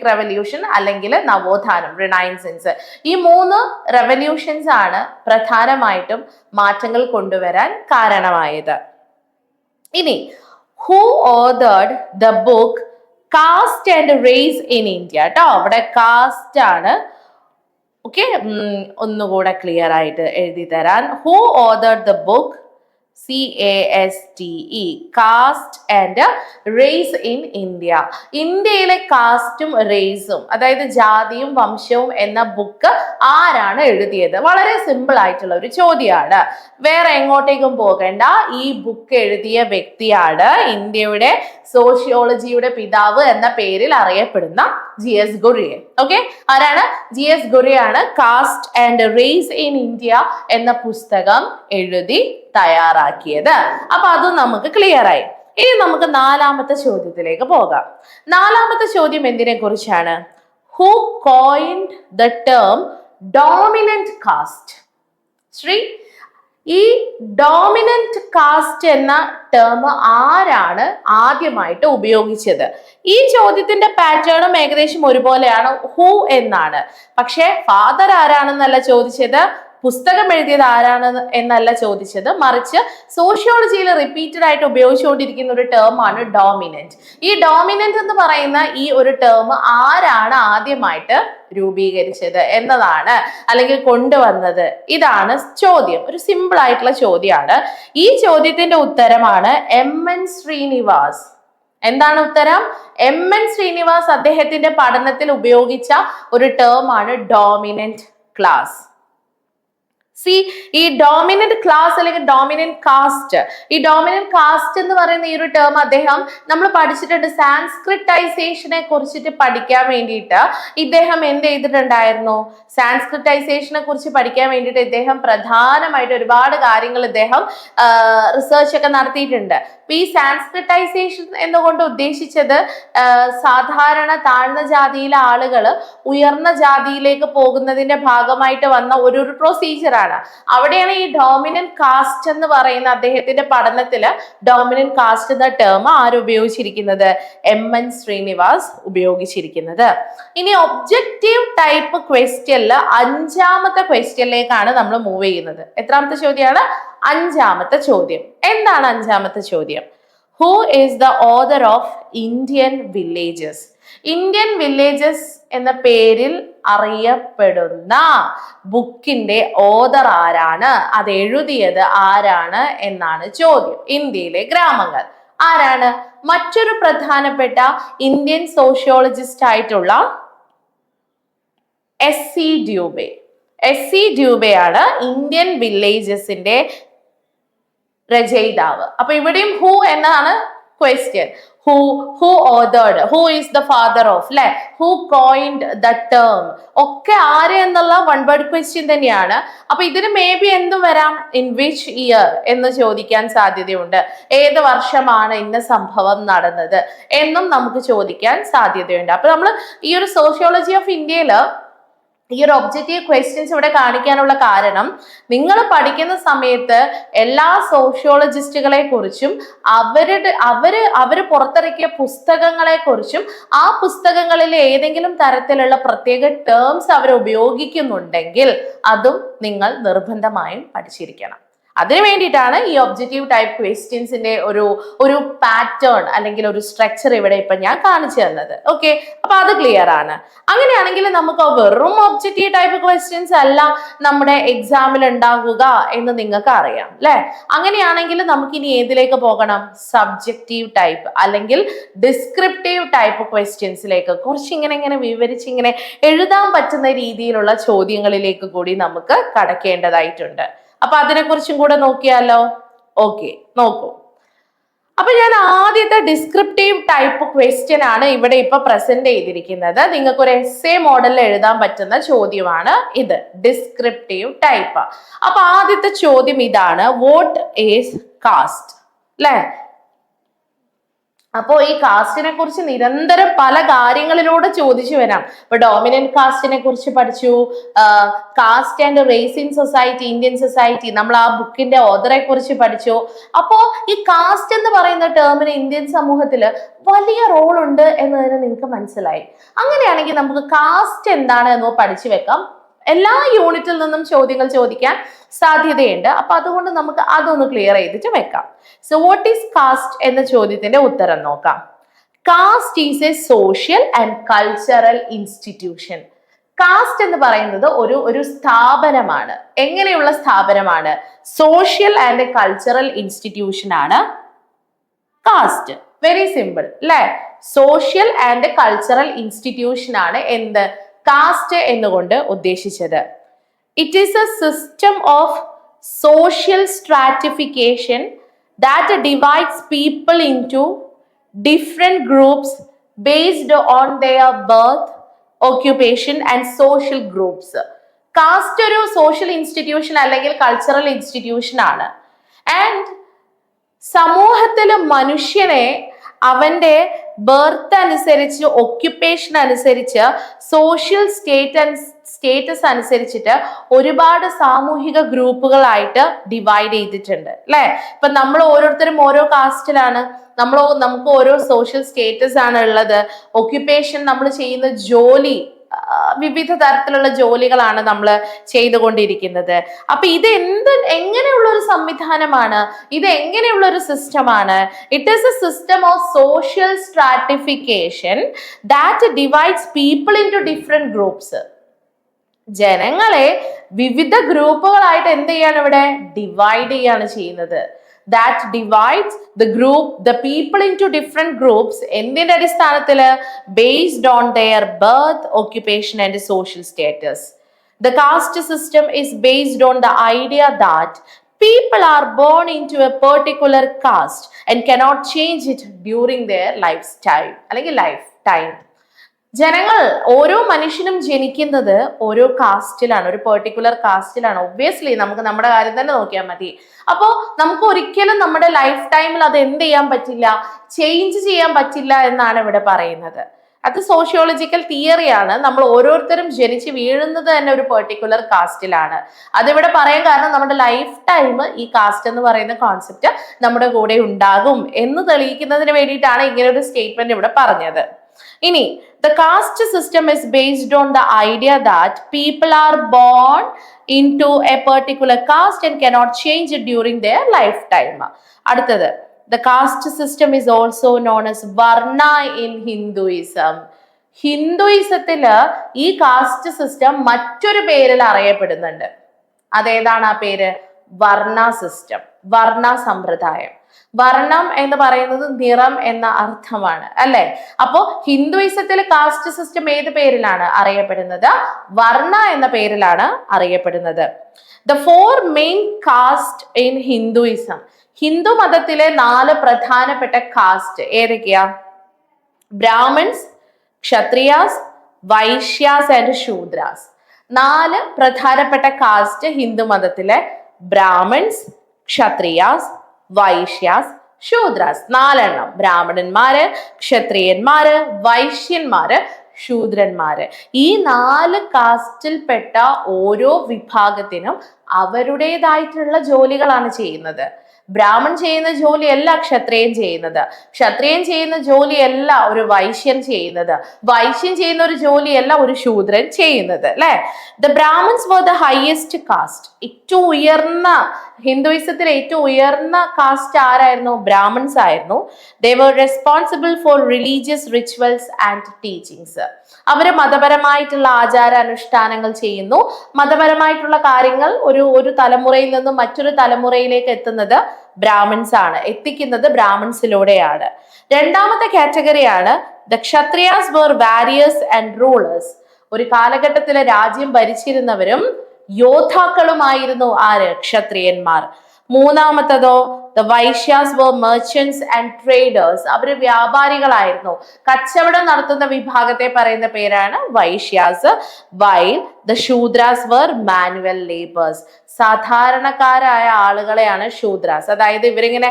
റെവല്യൂഷൻ അല്ലെങ്കിൽ നവോത്ഥാനം, റിനൈസൻസ്. ഈ 3 റെവല്യൂഷൻസ് ആണ് പ്രധാനമായിട്ടും മാറ്റങ്ങൾ കൊണ്ടുവരാൻ കാരണമായത്. ഇനി who authored the book caste and race in India? കേട്ടോ, അവിടെ കാസ്റ്റ് ആണ്. ഓക്കെ, ഒന്നുകൂടെ ക്ലിയർ ആയിട്ട് എഴുതി തരാൻ. Who authored the book CASTE, caste and race in India? ഇന്ത്യയിലെ കാസ്റ്റും റേസും അതായത് ജാതിയും വംശവും എന്ന ബുക്ക് ആരാണ് എഴുതിയത്? വളരെ സിമ്പിൾ ആയിട്ടുള്ള ഒരു ചോദ്യമാണ്. വേറെ എങ്ങോട്ടേക്കും പോകേണ്ട. ഈ ബുക്ക് എഴുതിയ വ്യക്തിയാണ് ഇന്ത്യയുടെ സോഷ്യോളജിയുടെ പിതാവ് എന്ന പേരിൽ അറിയപ്പെടുന്ന GS ഖുറേ. ഓക്കെ, ആരാണ്? GS ഖുറേ ആണ് caste and race in India എന്ന പുസ്തകം എഴുതി തയ്യാറാക്കിയത്. അപ്പൊ അതും നമുക്ക് ക്ലിയർ ആയി. ഇനി നമുക്ക് 4ാമത്തെ ചോദ്യത്തിലേക്ക് പോകാം. 4ാമത്തെ ചോദ്യം എന്തിനെ കുറിച്ചാണ്? Who coined the term dominant caste? Sri, ഈ ഡോമിനന്റ് കാസ്റ്റ് എന്ന ടേം ആരാണ് ആദ്യമായിട്ട് ഉപയോഗിച്ചത്? ഈ ചോദ്യത്തിന്റെ പാറ്റേണും ഏകദേശം ഒരുപോലെയാണ്, ഹൂ എന്നാണ്. പക്ഷെ ഫാദർ ആരാണെന്നല്ല ചോദിച്ചത്, പുസ്തകം എഴുതിയത് ആരാണ് എന്നല്ല ചോദിച്ചത്, മറിച്ച് സോഷ്യോളജിയിൽ റിപ്പീറ്റഡ് ആയിട്ട് ഉപയോഗിച്ചുകൊണ്ടിരിക്കുന്ന ഒരു ടേം ആണ് ഡോമിനന്റ്. ഈ ഡോമിനന്റ് എന്ന് പറയുന്ന ഈ ഒരു ടേം ആരാണ് ആദ്യമായിട്ട് രൂപീകരിച്ചത് എന്നതാണ്, അല്ലെങ്കിൽ കൊണ്ടുവന്നത്? ഇതാണ് ചോദ്യം. ഒരു സിമ്പിൾ ആയിട്ടുള്ള ചോദ്യമാണ്. ഈ ചോദ്യത്തിന്റെ ഉത്തരമാണ് MN ശ്രീനിവാസ്. എന്താണ് ഉത്തരം? MN ശ്രീനിവാസ് അദ്ദേഹത്തിന്റെ പഠനത്തിൽ ഉപയോഗിച്ച ഒരു ടേം ആണ് ഡോമിനന്റ് ക്ലാസ്. ഈ ഡോമിനന്റ് ക്ലാസ് അല്ലെങ്കിൽ ഡോമിനന്റ് കാസ്റ്റ്, ഈ ഡോമിനന്റ് കാസ്റ്റ് എന്ന് പറയുന്ന ഈ ഒരു ടേം അദ്ദേഹം നമ്മൾ പഠിച്ചിട്ടുണ്ട്. സാൻസ്ക്രിറ്റൈസേഷനെ കുറിച്ചിട്ട് പഠിക്കാൻ വേണ്ടിയിട്ട് ഇദ്ദേഹം എന്ത് ചെയ്തിട്ടുണ്ടായിരുന്നു? സാൻസ്ക്രിറ്റൈസേഷനെ കുറിച്ച് പഠിക്കാൻ വേണ്ടിയിട്ട് ഇദ്ദേഹം പ്രധാനമായിട്ട് ഒരുപാട് കാര്യങ്ങൾ ഇദ്ദേഹം റിസർച്ച് ഒക്കെ നടത്തിയിട്ടുണ്ട്. ഈ സാൻസ്ക്രിറ്റൈസേഷൻ എന്നുകൊണ്ട് ഉദ്ദേശിച്ചത് സാധാരണ താഴ്ന്ന ജാതിയിലെ ആളുകൾ ഉയർന്ന ജാതിയിലേക്ക് പോകുന്നതിന്റെ ഭാഗമായിട്ട് വന്ന ഒരു പ്രൊസീജിയറാണ്. അവിടെയാണ് ഈ ഡോമിനന്റ് കാസ്റ്റ് എന്ന് പറയുന്ന അദ്ദേഹത്തിന്റെ പഠനത്തിൽ ഡോമിനന്റ് കാസ്റ്റ് എന്ന ടേം ആരുപയോഗിച്ചിരിക്കുന്നത്? MN ശ്രീനിവാസ് ഉപയോഗിച്ചിരിക്കുന്നത്. ഇനി ഒബ്ജക്റ്റീവ് ടൈപ്പ് ക്വസ്റ്റ്യനിൽ 5ാമത്തെ ക്വസ്റ്റ്യനിലേക്കാണ് നമ്മൾ മൂവ് ചെയ്യുന്നത്. എത്രാമത്തെ ചോദ്യമാണ്? 5ാമത്തെ ചോദ്യം. എന്താണ് 5ാമത്തെ ചോദ്യം? Who is the author of Indian villages? Indian villages എന്ന പേരിൽ അറിയപ്പെടുന്ന ബുക്കിന്റെ ഓതർ ആരാണ്? അത് എഴുതിയത് ആരാണ് എന്നാണ് ചോദ്യം. ഇന്ത്യയിലെ ഗ്രാമങ്ങൾ. ആരാണ്? മറ്റൊരു പ്രധാനപ്പെട്ട ഇന്ത്യൻ സോഷ്യോളജിസ്റ്റ് ആയിട്ടുള്ള എസ്.സി. ഡ്യൂബെ. എസ്.സി. ഡ്യൂബെയാണ് ഇന്ത്യൻ വില്ലേജസിന്റെ രചയിതാവ്. അപ്പൊ ഇവിടെയും ഹൂ എന്നാണ് question. Who authored, who is the father of, അല്ലെ, ഹൂ കോയിൻഡ് ദ ടേം, ഒക്കെ ആര് എന്നുള്ള വൺ വേർഡ് ക്വസ്റ്റ്യൻ തന്നെയാണ്. അപ്പൊ ഇതിന് മേ ബി എന്തും വരാം, ഇൻ വിച്ച് ഇയർ എന്ന് ചോദിക്കാൻ സാധ്യതയുണ്ട്. ഏത് വർഷമാണ് ഇന്ന സംഭവം നടന്നത് എന്നും നമുക്ക് ചോദിക്കാൻ സാധ്യതയുണ്ട്. അപ്പൊ നമ്മൾ ഈ ഒരു സോഷ്യോളജി ഓഫ് ഇന്ത്യയില് ഈ ഒരു ഒബ്ജക്റ്റീവ് ക്വസ്റ്റ്യൻസ് ഇവിടെ കാണിക്കാനുള്ള കാരണം, നിങ്ങൾ പഠിക്കുന്ന സമയത്ത് എല്ലാ സോഷ്യോളജിസ്റ്റുകളെ കുറിച്ചും അവര് പുറത്തിറക്കിയ പുസ്തകങ്ങളെ കുറിച്ചും ആ പുസ്തകങ്ങളിൽ ഏതെങ്കിലും തരത്തിലുള്ള പ്രത്യേക ടേംസ് അവർ ഉപയോഗിക്കുന്നുണ്ടെങ്കിൽ അതും നിങ്ങൾ നിർബന്ധമായും പഠിച്ചിരിക്കണം. അതിനു വേണ്ടിയിട്ടാണ് ഈ ഒബ്ജക്റ്റീവ് ടൈപ്പ് ക്വസ്റ്റ്യൻസിന്റെ ഒരു പാറ്റേൺ അല്ലെങ്കിൽ ഒരു സ്ട്രക്ചർ ഇവിടെ ഇപ്പൊ ഞാൻ കാണിച്ചു തന്നത്. ഓക്കെ, അപ്പൊ അത് ക്ലിയർ ആണ്. അങ്ങനെയാണെങ്കിൽ നമുക്ക് വെറും ഒബ്ജക്റ്റീവ് ടൈപ്പ് ക്വസ്റ്റ്യൻസ് അല്ല നമ്മുടെ എക്സാമിൽ ഉണ്ടാകുക എന്ന് നിങ്ങൾക്ക് അറിയാം, അല്ലെ? അങ്ങനെയാണെങ്കിൽ നമുക്ക് ഇനി ഏതിലേക്ക് പോകണം? സബ്ജക്റ്റീവ് ടൈപ്പ് അല്ലെങ്കിൽ ഡിസ്ക്രിപ്റ്റീവ് ടൈപ്പ് ക്വസ്റ്റ്യൻസിലേക്ക്, കുറച്ചിങ്ങനെ വിവരിച്ച് ഇങ്ങനെ എഴുതാൻ പറ്റുന്ന രീതിയിലുള്ള ചോദ്യങ്ങളിലേക്ക് കൂടി നമുക്ക് കടക്കേണ്ടതായിട്ടുണ്ട്. അപ്പൊ അതിനെക്കുറിച്ചും കൂടെ നോക്കിയാലോ? ഓക്കെ, നോക്കൂ. അപ്പൊ ഞാൻ ആദ്യത്തെ ഡിസ്ക്രിപ്റ്റീവ് ടൈപ്പ് ക്വസ്റ്റ്യൻ ആണ് ഇവിടെ ഇപ്പൊ പ്രസന്റ് ചെയ്തിരിക്കുന്നത്. നിങ്ങൾക്ക് ഒരു എസ്സേ മോഡലിൽ എഴുതാൻ പറ്റുന്ന ചോദ്യമാണ് ഇത്, ഡിസ്ക്രിപ്റ്റീവ് ടൈപ്പ്. അപ്പൊ ആദ്യത്തെ ചോദ്യം ഇതാണ്, വാട്ട് ഈസ് കാസ്റ്റ്, അല്ലെ? അപ്പോ ഈ കാസ്റ്റിനെ കുറിച്ച് നിരന്തരം പല കാര്യങ്ങളിലൂടെ ചോദിച്ചു വരാം. ഇപ്പൊ ഡോമിനന്റ് കാസ്റ്റിനെ കുറിച്ച് പഠിച്ചു, caste and race in society, Indian society, നമ്മൾ ആ ബുക്കിന്റെ ഓതറെ കുറിച്ച് പഠിച്ചു. അപ്പോ ഈ കാസ്റ്റ് എന്ന് പറയുന്ന ടേമിന് ഇന്ത്യൻ സമൂഹത്തിൽ വലിയ റോൾ ഉണ്ട് എന്നതിന് നിങ്ങൾക്ക് മനസ്സിലായി. അങ്ങനെയാണെങ്കിൽ നമുക്ക് കാസ്റ്റ് എന്താണ് എന്ന് പഠിച്ചു വെക്കാം. എല്ലാ യൂണിറ്റിൽ നിന്നും ചോദ്യങ്ങൾ ചോദിക്കാൻ സാധ്യതയുണ്ട്. അപ്പൊ അതുകൊണ്ട് നമുക്ക് അതൊന്ന് ക്ലിയർ ചെയ്തിട്ട് വെക്കാം. സോ വാട്ട് ഈസ് കാസ്റ്റ് എന്ന ചോദ്യത്തിന്റെ ഉത്തരം നോക്കാം. Caste is a social and cultural institution. Caste എന്ന് പറയുന്നത് ഒരു സ്ഥാപനമാണ്. എങ്ങനെയുള്ള സ്ഥാപനമാണ്? സോഷ്യൽ ആൻഡ് കൾച്ചറൽ ഇൻസ്റ്റിറ്റ്യൂഷൻ ആണ് കാസ്റ്റ്. വെരി സിമ്പിൾ, അല്ലെ? സോഷ്യൽ ആൻഡ് കൾച്ചറൽ ഇൻസ്റ്റിറ്റ്യൂഷൻ ആണ് എന്ത്? കാസ്റ്റ് എന്നുകൊണ്ട് ഉദ്ദേശിച്ചത്. It is a system of social stratification that divides people into different groups based on their birth, occupation and social groups. Caste ഒരു social institution അല്ലെങ്കിൽ cultural institution ആണ്. And സമൂഹത്തില് മനുഷ്യനെ അവന്റെ ബർത്ത് അനുസരിച്ച്, ഒക്യുപ്പേഷൻ അനുസരിച്ച്, സോഷ്യൽ സ്റ്റേറ്റസ് അനുസരിച്ചിട്ട് ഒരുപാട് സാമൂഹിക ഗ്രൂപ്പുകളായിട്ട് ഡിവൈഡ് ചെയ്തിട്ടുണ്ട്, അല്ലെ? ഇപ്പൊ നമ്മൾ ഓരോരുത്തരും ഓരോ കാസ്റ്റിലാണ്, നമുക്ക് ഓരോ സോഷ്യൽ സ്റ്റേറ്റസ് ആണ് ഉള്ളത്. ഒക്യുപ്പേഷൻ, നമ്മൾ ചെയ്യുന്ന ജോലി, വിവിധ തരത്തിലുള്ള ജോലികളാണ് നമ്മൾ ചെയ്തുകൊണ്ടിരിക്കുന്നത്. അപ്പൊ ഇത് എങ്ങനെയുള്ള ഒരു സംവിധാനമാണ്? ഇത് എങ്ങനെയുള്ള ഒരു സിസ്റ്റമാണ്? It is a system of social stratification that divides people into different groups. ജനങ്ങളെ വിവിധ ഗ്രൂപ്പുകളായിട്ട് എന്ത് ചെയ്യാണ്? ഇവിടെ ഡിവൈഡ് ചെയ്യാണ് ചെയ്യുന്നത്. That divides the people into different groups എന്തിന്റെ അടിസ്ഥാനത്തില്? Based on their birth, occupation and social status. The caste system is based on the idea that people are born into a particular caste and cannot change it during their lifetime അല്ലെങ്കിൽ lifetime. ജനങ്ങൾ, ഓരോ മനുഷ്യനും ജനിക്കുന്നത് ഓരോ കാസ്റ്റിലാണ്, ഒരു particular കാസ്റ്റിലാണ്. Obviously നമുക്ക് നമ്മുടെ കാര്യം തന്നെ നോക്കിയാൽ മതി. അപ്പോ നമുക്ക് ഒരിക്കലും നമ്മുടെ ലൈഫ് ടൈമിൽ അത് എന്ത് ചെയ്യാൻ പറ്റില്ല? ചേഞ്ച് ചെയ്യാൻ പറ്റില്ല എന്നാണ് ഇവിടെ പറയുന്നത്. അത് സോഷ്യോളജിക്കൽ തിയറിയാണ്. നമ്മൾ ഓരോരുത്തരും ജനിച്ച് വീഴുന്നത് തന്നെ ഒരു പെർട്ടിക്കുലർ കാസ്റ്റിലാണ്. അതിവിടെ പറയാൻ കാരണം നമ്മുടെ ലൈഫ് ടൈം ഈ കാസ്റ്റ് എന്ന് പറയുന്ന കോൺസെപ്റ്റ് നമ്മുടെ കൂടെ ഉണ്ടാകും എന്ന് തെളിയിക്കുന്നതിന് വേണ്ടിയിട്ടാണ് ഇങ്ങനെ ഒരു സ്റ്റേറ്റ്മെന്റ് ഇവിടെ പറഞ്ഞത്. ഇനി the caste system is based on the idea that people are born into a particular caste and cannot change it during their lifetime. അടുത്തത്, the caste system is also known as varna in Hinduism. ഹിന്ദുയിസത്തില് ഈ caste system മറ്റൊരു പേരിൽ അറിയപ്പെടുന്നുണ്ട്. അതേതാണ് ആ പേര്? വർണ്ണ system, വർണ്ണ സമ്പ്രദായം. വർണ്ണം എന്ന് പറയുന്നത് നിറം എന്ന അർത്ഥമാണ് അല്ലെ. അപ്പോ ഹിന്ദുയിസത്തിൽ കാസ്റ്റ് സിസ്റ്റം ഏത് പേരിലാണ് അറിയപ്പെടുന്നത്? വർണ്ണ എന്ന പേരിലാണ് അറിയപ്പെടുന്നത്. The four main caste in Hinduism. Hindu മതത്തിലെ 4 പ്രധാനപ്പെട്ട കാസ്റ്റ് ഏതൊക്കെയാ? ബ്രാഹ്മൺസ്, ക്ഷത്രിയാസ്, വൈശ്യാസ് ആൻഡ് ശൂദ്രാസ്. 4 പ്രധാനപ്പെട്ട കാസ്റ്റ് ഹിന്ദു മതത്തിലെ ബ്രാഹ്മൺസ്, ക്ഷത്രിയാസ്, വൈശ്യാസ്, ശൂദ്രാസ്. 4 എണ്ണം. ബ്രാഹ്മണന്മാര്, ക്ഷത്രിയന്മാര്, വൈശ്യന്മാര്, ശൂദ്രന്മാര്. ഈ 4 കാസ്റ്റിൽപ്പെട്ട ഓരോ വിഭാഗത്തിനും അവരുടേതായിട്ടുള്ള ജോലികളാണ് ചെയ്യുന്നത്. ബ്രാഹ്മൺ ചെയ്യുന്ന ജോലിയല്ല ക്ഷത്രിയൻ ചെയ്യുന്നത്, ക്ഷത്രിയൻ ചെയ്യുന്ന ജോലിയല്ല ഒരു വൈശ്യൻ ചെയ്യുന്നത്, വൈശ്യൻ ചെയ്യുന്ന ഒരു ജോലിയല്ല ഒരു ശൂദ്രൻ ചെയ്യുന്നത് അല്ലെ. The Brahmins were the highest caste. ഏറ്റവും ഉയർന്ന ഹിന്ദുയിസത്തിലെ ഏറ്റവും ഉയർന്ന കാസ്റ്റ് ആരായിരുന്നു? ബ്രാഹ്മൺസ് ആയിരുന്നു. They were responsible for religious rituals and teachings. അവര് മതപരമായിട്ടുള്ള ആചാര അനുഷ്ഠാനങ്ങൾ ചെയ്യുന്നു. മതപരമായിട്ടുള്ള കാര്യങ്ങൾ ഒരു തലമുറയിൽ നിന്നും മറ്റൊരു തലമുറയിലേക്ക് എത്തുന്നത് ബ്രാഹ്മൺസ് ആണ്, എത്തിക്കുന്നത് ബ്രാഹ്മൺസിലൂടെയാണ്. രണ്ടാമത്തെ കാറ്റഗറിയാണ് the Kshatriyas were warriors and rulers. ഒരു കാലഘട്ടത്തിലെ രാജ്യം ഭരിച്ചിരുന്നവരും യോദ്ധാക്കളുമായിരുന്നു ആര്? ക്ഷത്രിയന്മാർ. മൂന്നാമത്തതോ the Vaishyas were merchants and traders. അവര് വ്യാപാരികളായിരുന്നു, കച്ചവടം നടത്തുന്ന വിഭാഗത്തെ പറയുന്ന പേരാണ് Vaishyas. While the Shudras were manual labours. സാധാരണക്കാരായ ആളുകളെയാണ് ശൂദ്രാസ്. അതായത് ഇവരിങ്ങനെ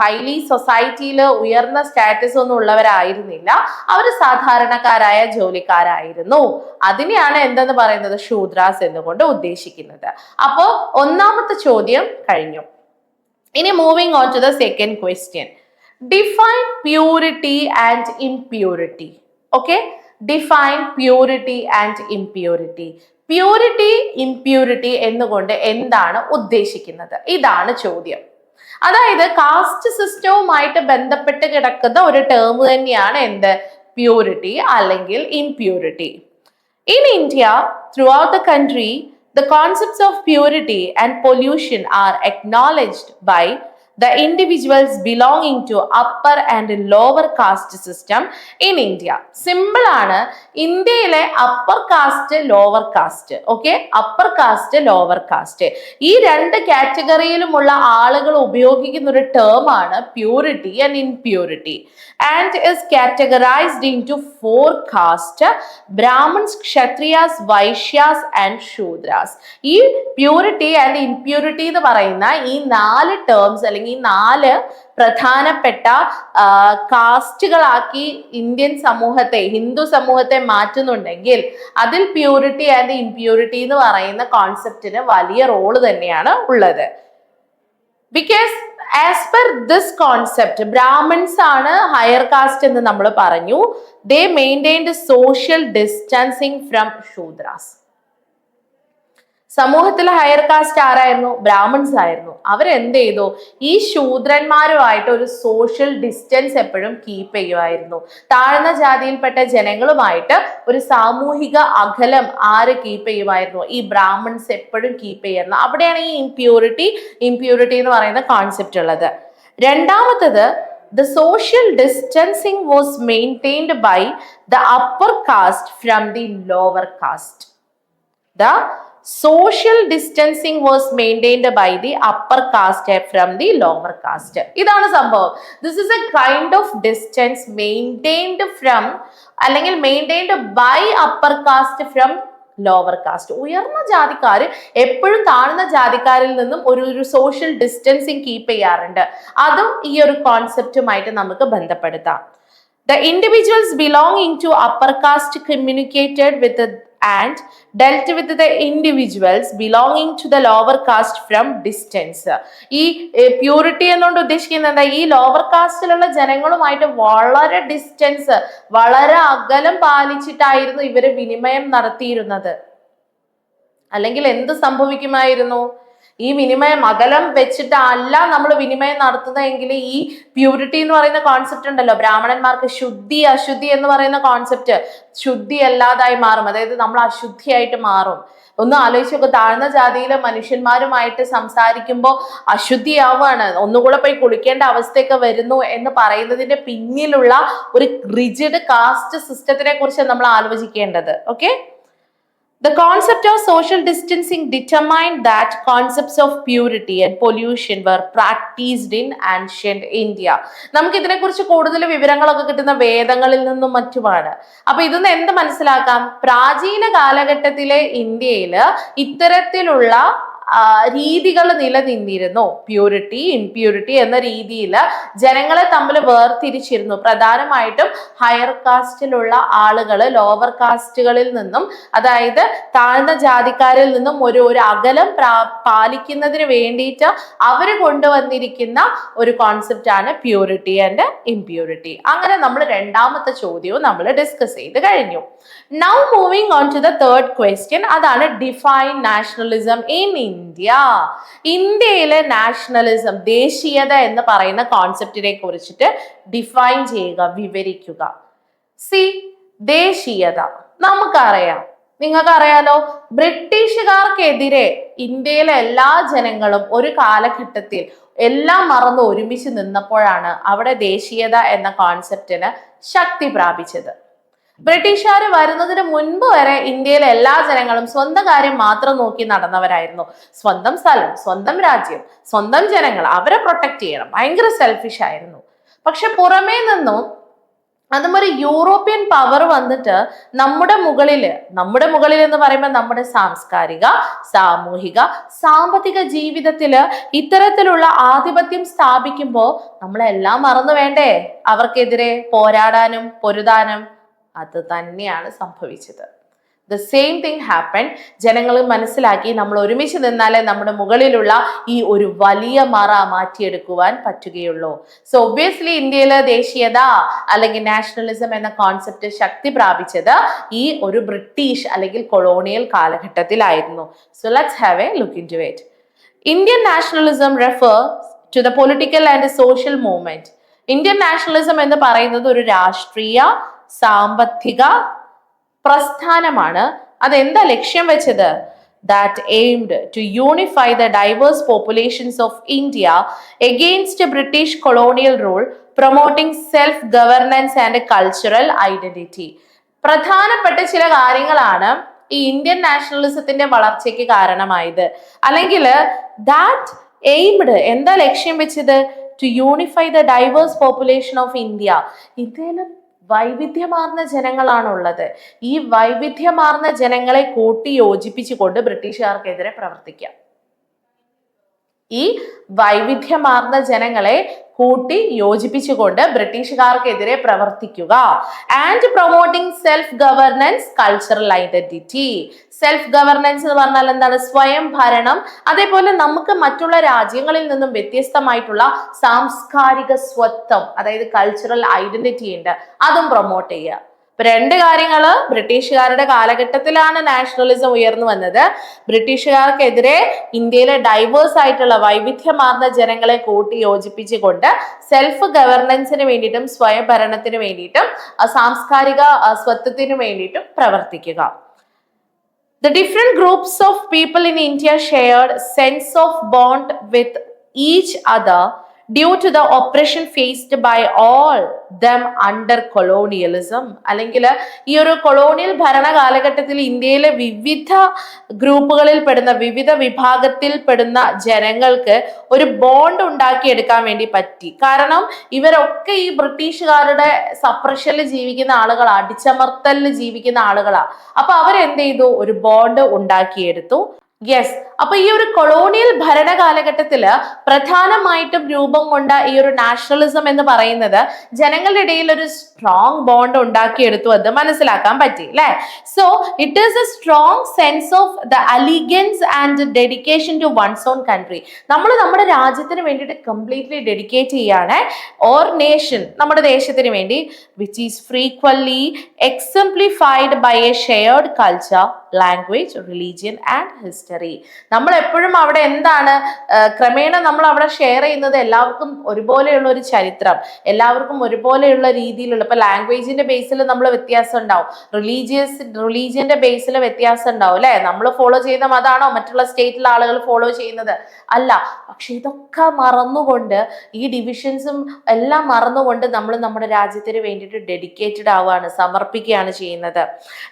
ഹൈലി സൊസൈറ്റിയിൽ ഉയർന്ന സ്റ്റാറ്റസ് ഒന്നും ഉള്ളവരായിരുന്നില്ല, അവർ സാധാരണക്കാരായ ജോലിക്കാരായിരുന്നു. അതിനെയാണ് എന്തെന്ന് പറയുന്നത്? ശൂദ്രാസ് എന്നുകൊണ്ട് ഉദ്ദേശിക്കുന്നത്. അപ്പോ ഒന്നാമത്തെ ചോദ്യം കഴിഞ്ഞു. ഇനി moving on to the second question. Define purity and impurity. Okay, define purity and impurity. Purity, impurity എന്നുകൊണ്ട് എന്താണ് ഉദ്ദേശിക്കുന്നത്? ഇതാണ് ചോദ്യം. അതായത് കാസ്റ്റ് സിസ്റ്റവുമായിട്ട് ബന്ധപ്പെട്ട് കിടക്കുന്ന ഒരു ടേം തന്നെയാണ് എന്ത്? പ്യൂരിറ്റി അല്ലെങ്കിൽ impurity. In India, throughout the country, the concepts of purity and pollution are acknowledged by the individuals belonging to upper and lower caste system in India. Simple ആണ്. ഇന്ത്യയിലെ upper cast, lower cast. Okay, upper cast, lower cast, ഈ 2 കാറ്റഗറിയിലുമുള്ള ആളുകൾ ഉപയോഗിക്കുന്ന ഒരു term ആണ് purity and impurity. And is categorized into 4 caste: Brahmins, Kshatriyas, Vaishyas and Shudras. ഈ purity and impurity എന്ന് പറയുന്ന ഈ 4 ടേംസ് അല്ലെങ്കിൽ ഈ 4 പ്രധാനപ്പെട്ട കാസ്റ്റുകളാക്കി ഇന്ത്യൻ സമൂഹത്തെ, ഹിന്ദു സമൂഹത്തെ മാറ്റുന്നുണ്ടെങ്കിൽ അതിൽ പ്യൂരിറ്റി ആൻഡ് ഇംപ്യൂരിറ്റി എന്ന് പറയുന്ന കോൺസെപ്റ്റിന് വലിയ റോള് തന്നെയാണ് ഉള്ളത്. Because as per this concept Brahmins ആണ് ഹയർ കാസ്റ്റ് എന്ന് നമ്മൾ പറഞ്ഞു. They maintained social distancing from Shudras. സമൂഹത്തിലെ ഹയർ കാസ്റ്റ് ആരായിരുന്നു? ബ്രാഹ്മൺസ് ആയിരുന്നു. അവരെന്ത് ചെയ്തു? ഈ ശൂദ്രന്മാരുമായിട്ട് ഒരു സോഷ്യൽ ഡിസ്റ്റൻസ് എപ്പോഴും കീപ്പ് ചെയ്യുമായിരുന്നു. താഴ്ന്ന ജാതിയിൽപ്പെട്ട ജനങ്ങളുമായിട്ട് ഒരു സാമൂഹിക അകലം ആര് കീപ്പ് ചെയ്യുമായിരുന്നു? ഈ ബ്രാഹ്മൺസ് എപ്പോഴും കീപ്പ് ചെയ്യുന്നു. അവിടെയാണ് ഈ ഇംപ്യൂരിറ്റി എന്ന് പറയുന്ന കോൺസെപ്റ്റ് ഉള്ളത്. രണ്ടാമത്തത്, the social distancing was maintained by the upper caste from the lower caste. The social distancing was maintained by the upper caste from the lower caste. ഇതാണ് സംഭവം. This is a kind of distance maintained from അല്ലെങ്കിൽ maintained by upper caste from lower cast. ഉയർന്ന ജാതിക്കാർ എപ്പോഴും താഴ്ന്ന ജാതിക്കാരിൽ നിന്നും ഒരു social distancing keep ചെയ്യാറുണ്ട്. അതും ഈ ഒരു കോൺസെപ്റ്റുമായിട്ട് നമുക്ക് ബന്ധപ്പെടുത്താം. The individuals belonging to upper caste communicated with and dealt with the individuals belonging to the lower caste from distance. ഈ പ്യൂരിറ്റി എന്നുകൊണ്ട് ഉദ്ദേശിക്കുന്നത് എന്താ? ഈ ലോവർ കാസ്റ്റിലുള്ള ജനങ്ങളുമായിട്ട് വളരെ ഡിസ്റ്റൻസ്, വളരെ അകലം പാലിച്ചിട്ടായിരുന്നു ഇവര് വിനിമയം നടത്തിയിരുന്നത്. അല്ലെങ്കിൽ എന്ത് സംഭവിക്കുമായിരുന്നു? ഈ വിനിമയം അകലം വെച്ചിട്ടല്ല നമ്മൾ വിനിമയം നടത്തുന്നതെങ്കിൽ ഈ പ്യൂരിറ്റി എന്ന് പറയുന്ന കോൺസെപ്റ്റ് ഉണ്ടല്ലോ, ബ്രാഹ്മണന്മാർക്ക് ശുദ്ധി അശുദ്ധി എന്ന് പറയുന്ന കോൺസെപ്റ്റ് ശുദ്ധി അല്ലാതായി മാറും, അതായത് നമ്മൾ അശുദ്ധിയായിട്ട് മാറും. ഒന്ന് ആലോചിച്ച് നോക്കുക, താഴ്ന്ന ജാതിയിലെ മനുഷ്യന്മാരുമായിട്ട് സംസാരിക്കുമ്പോൾ അശുദ്ധിയാവുകയാണ്, ഒന്നുകൂടെ പോയി കുളിക്കേണ്ട അവസ്ഥയൊക്കെ വരുന്നു എന്ന് പറയുന്നതിന്റെ പിന്നിലുള്ള ഒരു റിജിഡ് കാസ്റ്റ് സിസ്റ്റത്തിനെ കുറിച്ച് നമ്മൾ ആലോചിക്കേണ്ടത്. Okay, the concept of social distancing determined that concepts of purity and pollution were practiced in ancient India. നമുക്ക് ഇതിനെക്കുറിച്ച് കൂടുതൽ വിവരങ്ങളൊക്കെ കിട്ടുന്ന വേദങ്ങളിൽ നിന്നും മറ്റുമാണ്. അപ്പൊ ഇതൊന്ന് എന്ത് മനസ്സിലാക്കാം, പ്രാചീന കാലഘട്ടത്തിലെ ഇന്ത്യയില് ഇത്തരത്തിലുള്ള രീതികൾ നിലനിന്നിരുന്നു. പ്യൂരിറ്റി ഇംപ്യൂരിറ്റി എന്ന രീതിയിൽ ജനങ്ങളെ തമ്മിൽ വേർതിരിച്ചിരുന്നു. പ്രധാനമായിട്ടും ഹയർ കാസ്റ്റിലുള്ള ആളുകൾ ലോവർ കാസ്റ്റുകളിൽ നിന്നും, അതായത് താഴ്ന്ന ജാതിക്കാരിൽ നിന്നും ഒരു അകലം പാലിക്കുന്നതിന് വേണ്ടിയിട്ട് അവർ കൊണ്ടുവന്നിരിക്കുന്ന ഒരു കോൺസെപ്റ്റ് ആണ് പ്യൂരിറ്റി ആൻഡ് ഇംപ്യൂരിറ്റി. അങ്ങനെ നമ്മൾ രണ്ടാമത്തെ ചോദ്യവും നമ്മൾ ഡിസ്കസ് ചെയ്ത് കഴിഞ്ഞു. Now moving on to the third question, അതാണ് ഡിഫൈൻ നാഷണലിസം ഇൻ ഇന്ത്യ. ഇന്ത്യയിലെ നാഷണലിസം, ദേശീയത എന്ന് പറയുന്ന കോൺസെപ്റ്റിനെ കുറിച്ചിട്ട് ഡിഫൈൻ ചെയ്യുക, വിവരിക്കുക. സി, ദേശീയത നമുക്കറിയാം, നിങ്ങൾക്കറിയാലോ, ബ്രിട്ടീഷുകാർക്കെതിരെ ഇന്ത്യയിലെ എല്ലാ ജനങ്ങളും ഒരു കാലഘട്ടത്തിൽ എല്ലാം മറന്ന് ഒരുമിച്ച് നിന്നപ്പോഴാണ് അവിടെ ദേശീയത എന്ന കോൺസെപ്റ്റിന് ശക്തി പ്രാപിച്ചത്. ബ്രിട്ടീഷുകാർ വരുന്നതിന് മുൻപ് വരെ ഇന്ത്യയിലെ എല്ലാ ജനങ്ങളും സ്വന്തം കാര്യം മാത്രം നോക്കി നടന്നവരായിരുന്നു. സ്വന്തം സ്ഥലം, സ്വന്തം രാജ്യം, സ്വന്തം ജനങ്ങൾ, അവരെ പ്രൊട്ടക്ട് ചെയ്യണം, ഭയങ്കര സെൽഫിഷ് ആയിരുന്നു. പക്ഷെ പുറമേ നിന്നും അതും ഒരു യൂറോപ്യൻ പവർ വന്നിട്ട് നമ്മുടെ മുകളിൽ എന്ന് പറയുമ്പോൾ നമ്മുടെ സാംസ്കാരിക, സാമൂഹിക, സാമ്പത്തിക ജീവിതത്തില് ഇത്തരത്തിലുള്ള ആധിപത്യം സ്ഥാപിക്കുമ്പോൾ നമ്മളെല്ലാം മറന്നു വേണ്ടേ അവർക്കെതിരെ പോരാടാനും പൊരുതാനും? അത് തന്നെയാണ് സംഭവിച്ചത്. The same thing happen. ജനങ്ങൾ മനസ്സിലാക്കി നമ്മൾ ഒരുമിച്ച് നിന്നാലേ നമ്മുടെ മുകളിലുള്ള ഈ ഒരു വലിയ മറ മാറ്റിയെടുക്കുവാൻ പറ്റുകയുള്ളൂ. സോ ഒബ്വിയസ്ലി ഇന്ത്യയിലെ ദേശീയത അല്ലെങ്കിൽ നാഷണലിസം എന്ന കോൺസെപ്റ്റ് ശക്തി പ്രാപിച്ചത് ഈ ഒരു ബ്രിട്ടീഷ് അല്ലെങ്കിൽ കൊളോണിയൽ കാലഘട്ടത്തിലായിരുന്നു. So let's have a look into it. Indian nationalism refers to the political and social movement. Indian nationalism എന്ന് പറയുന്നത് ഒരു രാഷ്ട്രീയ സാമ്പത്തിക പ്രസ്ഥാനമാണ്. അതെന്താ ലക്ഷ്യം വെച്ചത്? that aimed to unify the diverse populations of India against British colonial rule, promoting self-governance and cultural identity. പ്രധാനപ്പെട്ട ചില കാര്യങ്ങളാണ് ഈ ഇന്ത്യൻ നാഷണലിസത്തിന്റെ വളർച്ചയ്ക്ക് കാരണമായത്. അല്ലെങ്കിൽ ദാറ്റ് എയിംഡ്, എന്താ ലക്ഷ്യം വെച്ചത്? To unify the diverse population of India. ഇന്ത്യയിൽ വൈവിധ്യമാർന്ന ജനങ്ങളാണുള്ളത്. ഈ വൈവിധ്യമാർന്ന ജനങ്ങളെ കൂട്ടി യോജിപ്പിച്ചുകൊണ്ട് ബ്രിട്ടീഷുകാർക്കെതിരെ പ്രവർത്തിക്കാം. ഈ വൈവിധ്യമാർന്ന ജനങ്ങളെ കൂട്ടി യോജിപ്പിച്ചുകൊണ്ട് ബ്രിട്ടീഷുകാർക്കെതിരെ പ്രവർത്തിക്കുക. And promoting self governance, cultural identity. Self governance എന്ന് പറഞ്ഞാൽ എന്താണ്? സ്വയം ഭരണം. അതേപോലെ നമുക്ക് മറ്റുള്ള രാജ്യങ്ങളിൽ നിന്നും വ്യത്യസ്തമായിട്ടുള്ള സാംസ്കാരിക സ്വത്വം, അതായത് കൾച്ചറൽ ഐഡന്റിറ്റി ഉണ്ട്, അതും പ്രൊമോട്ട് ചെയ്യുക. രണ്ട് കാര്യങ്ങള്, ബ്രിട്ടീഷുകാരുടെ കാലഘട്ടത്തിലാണ് നാഷണലിസം ഉയർന്നു വന്നത്. ബ്രിട്ടീഷുകാർക്കെതിരെ ഇന്ത്യയിലെ ഡൈവേഴ്സ് ആയിട്ടുള്ള വൈവിധ്യമാർന്ന ജനങ്ങളെ കൂട്ടി യോജിപ്പിച്ചുകൊണ്ട് സെൽഫ് ഗവർണൻസിന് വേണ്ടിയിട്ടും സ്വയംഭരണത്തിന് വേണ്ടിയിട്ടും സാംസ്കാരിക സ്വത്വത്തിന് വേണ്ടിയിട്ടും പ്രവർത്തിക്കുക. The different groups of people in India shared sense of bond with each other due to the oppression faced by all them under colonialism. അല്ലെങ്കിൽ ഈ ഒരു കൊളോണിയൽ ഭരണ കാലഘട്ടത്തിൽ ഇന്ത്യയിലെ വിവിധ ഗ്രൂപ്പുകളിൽ പെടുന്ന, വിവിധ വിഭാഗത്തിൽ പെടുന്ന ജനങ്ങൾക്ക് ഒരു ബോണ്ട് ഉണ്ടാക്കിയെടുക്കാൻ വേണ്ടി പറ്റി. കാരണം ഇവരൊക്കെ ഈ ബ്രിട്ടീഷുകാരുടെ സപ്രഷനിൽ ജീവിക്കുന്ന ആളുകളാ, അടിച്ചമർത്തലിൽ ജീവിക്കുന്ന ആളുകളാ. അപ്പൊ അവരെന്ത് ചെയ്തു? ഒരു ബോണ്ട് ഉണ്ടാക്കിയെടുത്തു. യെസ്, അപ്പൊ ഈ ഒരു കൊളോണിയൽ ഭരണ കാലഘട്ടത്തില് പ്രധാനമായിട്ടും രൂപം കൊണ്ട ഈ ഒരു നാഷണലിസം എന്ന് പറയുന്നത് ജനങ്ങളുടെ ഇടയിൽ ഒരു സ്ട്രോങ് ബോണ്ട് ഉണ്ടാക്കിയെടുത്തു എന്ന് മനസ്സിലാക്കാൻ പറ്റി അല്ലെ? So it is a strong sense of the allegiance and dedication to one's own country. നമ്മൾ നമ്മുടെ രാജ്യത്തിന് വേണ്ടിയിട്ട് കംപ്ലീറ്റ്ലി ഡെഡിക്കേറ്റ് ചെയ്യാണ്, ഓർ നേഷൻ, നമ്മുടെ ദേശത്തിന് വേണ്ടി, which is frequently exemplified by a shared culture language, religion and history. നമ്മൾ എപ്പോഴും അവിടെ എന്താണ് ക്രമേണ നമ്മൾ അവിടെ ഷെയർ ചെയ്യുന്നത് എല്ലാവർക്കും ഒരുപോലെയുള്ള ഒരു ചരിത്രം, എല്ലാവർക്കും ഒരുപോലെയുള്ള രീതിയിലുള്ള, ഇപ്പൊ ലാംഗ്വേജിന്റെ ബേസിൽ നമ്മൾ വ്യത്യാസം ഉണ്ടാവും, റിലീജിയന്റെ ബേസിൽ വ്യത്യാസം ഉണ്ടാവും അല്ലെ. നമ്മൾ ഫോളോ ചെയ്യുന്ന മതാണോ മറ്റുള്ള സ്റ്റേറ്റിലെ ആളുകൾ ഫോളോ ചെയ്യുന്നത്? അല്ല. പക്ഷെ ഇതൊക്കെ മറന്നുകൊണ്ട്, ഈ ഡിവിഷൻസും എല്ലാം മറന്നുകൊണ്ട് നമ്മൾ നമ്മുടെ രാജ്യത്തിന് വേണ്ടിയിട്ട് ഡെഡിക്കേറ്റഡ് ആവുകയാണ്, സമർപ്പിക്കുകയാണ് ചെയ്യുന്നത്.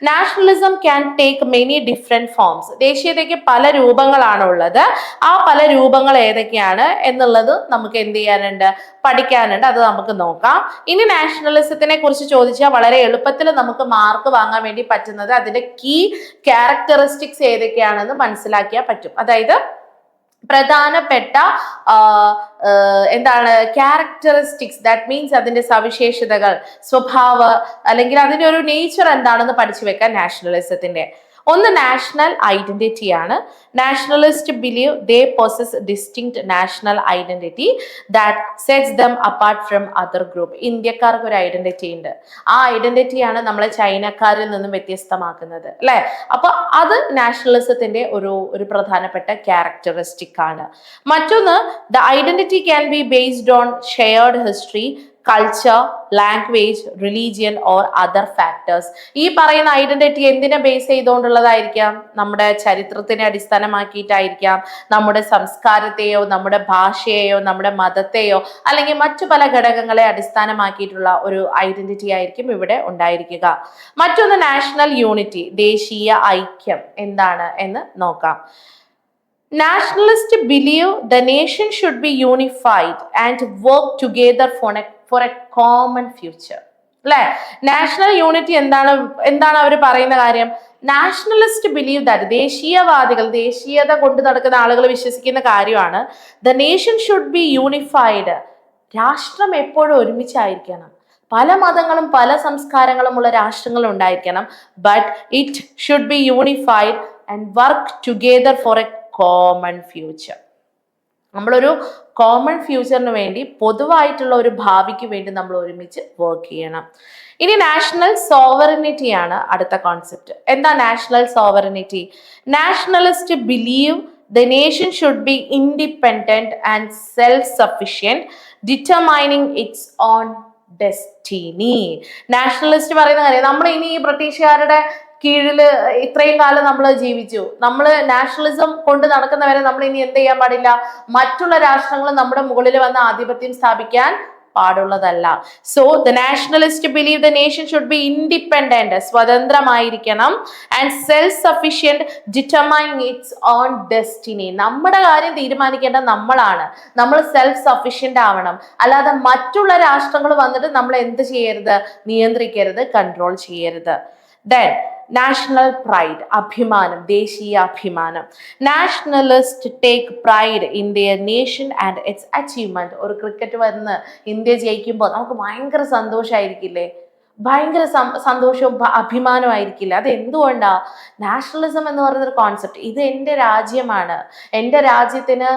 Nationalism can take many different forms. ദേശീയതയ്ക്ക് പല രൂപങ്ങളാണ് ഉള്ളത്. ആ പല രൂപങ്ങൾ ഏതൊക്കെയാണ് എന്നുള്ളത് നമുക്ക് എന്ത് ചെയ്യാനുണ്ട്, പഠിക്കാനുണ്ട്. അത് നമുക്ക് നോക്കാം. ഇനി നാഷണലിസത്തിനെ കുറിച്ച് ചോദിച്ചാൽ വളരെ എളുപ്പത്തിൽ നമുക്ക് മാർക്ക് വാങ്ങാൻ വേണ്ടി പറ്റുന്നത് അതിന്റെ കീ ക്യാരക്ടറിസ്റ്റിക്സ് ഏതൊക്കെയാണെന്ന് മനസ്സിലാക്കിയാൽ പറ്റും. അതായത് പ്രധാനപ്പെട്ട എന്താണ് ക്യാരക്ടറിസ്റ്റിക്സ്, ദാറ്റ് മീൻസ് അതിന്റെ സവിശേഷതകൾ, സ്വഭാവ അല്ലെങ്കിൽ അതിന്റെ ഒരു നേച്ചർ എന്താണെന്ന് പഠിച്ചു വെക്കാൻ നാഷണലിസത്തിന്റെ. ഒന്ന് നാഷണൽ ഐഡന്റിറ്റി ആണ്. Nationalist believe they possess distinct national identity that sets dum apart from other group. ഇന്ത്യക്കാർക്ക് ഒരു ഐഡന്റിറ്റി ഉണ്ട്. ആ ഐഡന്റിറ്റിയാണ് നമ്മളെ ചൈനക്കാരിൽ നിന്നും വ്യത്യസ്തമാക്കുന്നത് അല്ലെ. അപ്പൊ അത് നാഷണലിസത്തിന്റെ ഒരു പ്രധാനപ്പെട്ട ക്യാരക്ടറിസ്റ്റിക് ആണ്. മറ്റൊന്ന്, the identity can be based on shared history, culture, language, religion or other factors. ഈ പറയുന്ന ഐഡന്റിറ്റി എന്തിനെ ബേസ് ചെയ്തുകൊണ്ടുള്ളതായിരിക്കാം? നമ്മുടെ ചരിത്രത്തിനെ അടിസ്ഥാനമാക്കിയിട്ടായിരിക്കാം, നമ്മുടെ സംസ്കാരത്തെയോ നമ്മുടെ ഭാഷയെയോ നമ്മുടെ മതത്തെയോ അല്ലെങ്കിൽ മറ്റു പല ഘടകങ്ങളെ അടിസ്ഥാനമാക്കിയിട്ടുള്ള ഒരു ഐഡന്റിറ്റി ആയിരിക്കും ഇവിടെ ഉണ്ടായിരിക്കുക. മറ്റൊന്ന് നാഷണൽ യൂണിറ്റി, ദേശീയ ഐക്യം എന്താണ് എന്ന് നോക്കാം. Nationalists believe the nation should be unified and work together for a common future. അല്ലെ, നാഷണൽ യൂണിറ്റി എന്താണ് അവർ പറയുന്ന കാര്യം? നാഷണലിസ്റ്റ് ബിലീവ് ദാറ്റ്, ദേശീയവാദികൾ, ദേശീയത കൊണ്ട് നടക്കുന്ന ആളുകൾ വിശ്വസിക്കുന്ന കാര്യമാണ് the nation should B unified. രാഷ്ട്രം എപ്പോഴും ഒരുമിച്ചായിരിക്കണം. പല മതങ്ങളും പല സംസ്കാരങ്ങളും ഉള്ള രാഷ്ട്രങ്ങൾ ഉണ്ടായിരിക്കണം. But it should be unified and work together four A common future. നമ്മളൊരു കോമൺ ഫ്യൂച്ചറിന് വേണ്ടി, പൊതുവായിട്ടുള്ള ഒരു ഭാവിക്ക് വേണ്ടി നമ്മൾ ഒരുമിച്ച് വർക്ക് ചെയ്യണം. ഇനി നാഷണൽ സോവറിനിറ്റി ആണ് അടുത്ത കോൺസെപ്റ്റ്. എന്താ national sovereignty? Nationalist believe the nation should be independent and self-sufficient, determining its own destiny. Nationalist പറയുന്ന കാര്യം, നമ്മൾ ഇനി ഈ ബ്രിട്ടീഷുകാരുടെ കീഴില് ഇത്രയും കാലം നമ്മൾ ജീവിച്ചു, നമ്മൾ നാഷണലിസം കൊണ്ട് നടക്കുന്നവരെ നമ്മൾ ഇനി എന്ത് ചെയ്യാൻ പാടില്ല? മറ്റുള്ള രാഷ്ട്രങ്ങൾ നമ്മുടെ മുകളിൽ വന്ന് ആധിപത്യം സ്ഥാപിക്കാൻ പാടുള്ളതല്ല. So the nationalist believe the nation should be independent, സ്വതന്ത്രമായിരിക്കണം, and self sufficient, determine its own destiny. നമ്മുടെ കാര്യം തീരുമാനിക്കേണ്ട നമ്മളാണ്. നമ്മൾ സെൽഫ് സഫിഷ്യന്റ് ആവണം. അല്ലാതെ മറ്റുള്ള രാഷ്ട്രങ്ങൾ വന്നിട്ട് നമ്മൾ എന്ത് ചെയ്യരുത്? നിയന്ത്രിക്കരുത്, കൺട്രോൾ ചെയ്യരുത്. Then നാഷണൽ പ്രൈഡ്, അഭിമാനം, ദേശീയ അഭിമാനം. Nationalist take pride in their nation and its achievement. ഒരു ക്രിക്കറ്റ് വന്ന് ഇന്ത്യ ജയിക്കുമ്പോൾ നമുക്ക് ഭയങ്കര സന്തോഷമായിരിക്കില്ലേ? ഭയങ്കര സന്തോഷവും അഭിമാനമായിരിക്കില്ല. അത് എന്തുകൊണ്ടാ? നാഷണലിസം എന്ന് പറയുന്ന ഒരു കോൺസെപ്റ്റ്, ഇത് എൻ്റെ രാജ്യമാണ്, എൻ്റെ രാജ്യത്തിന്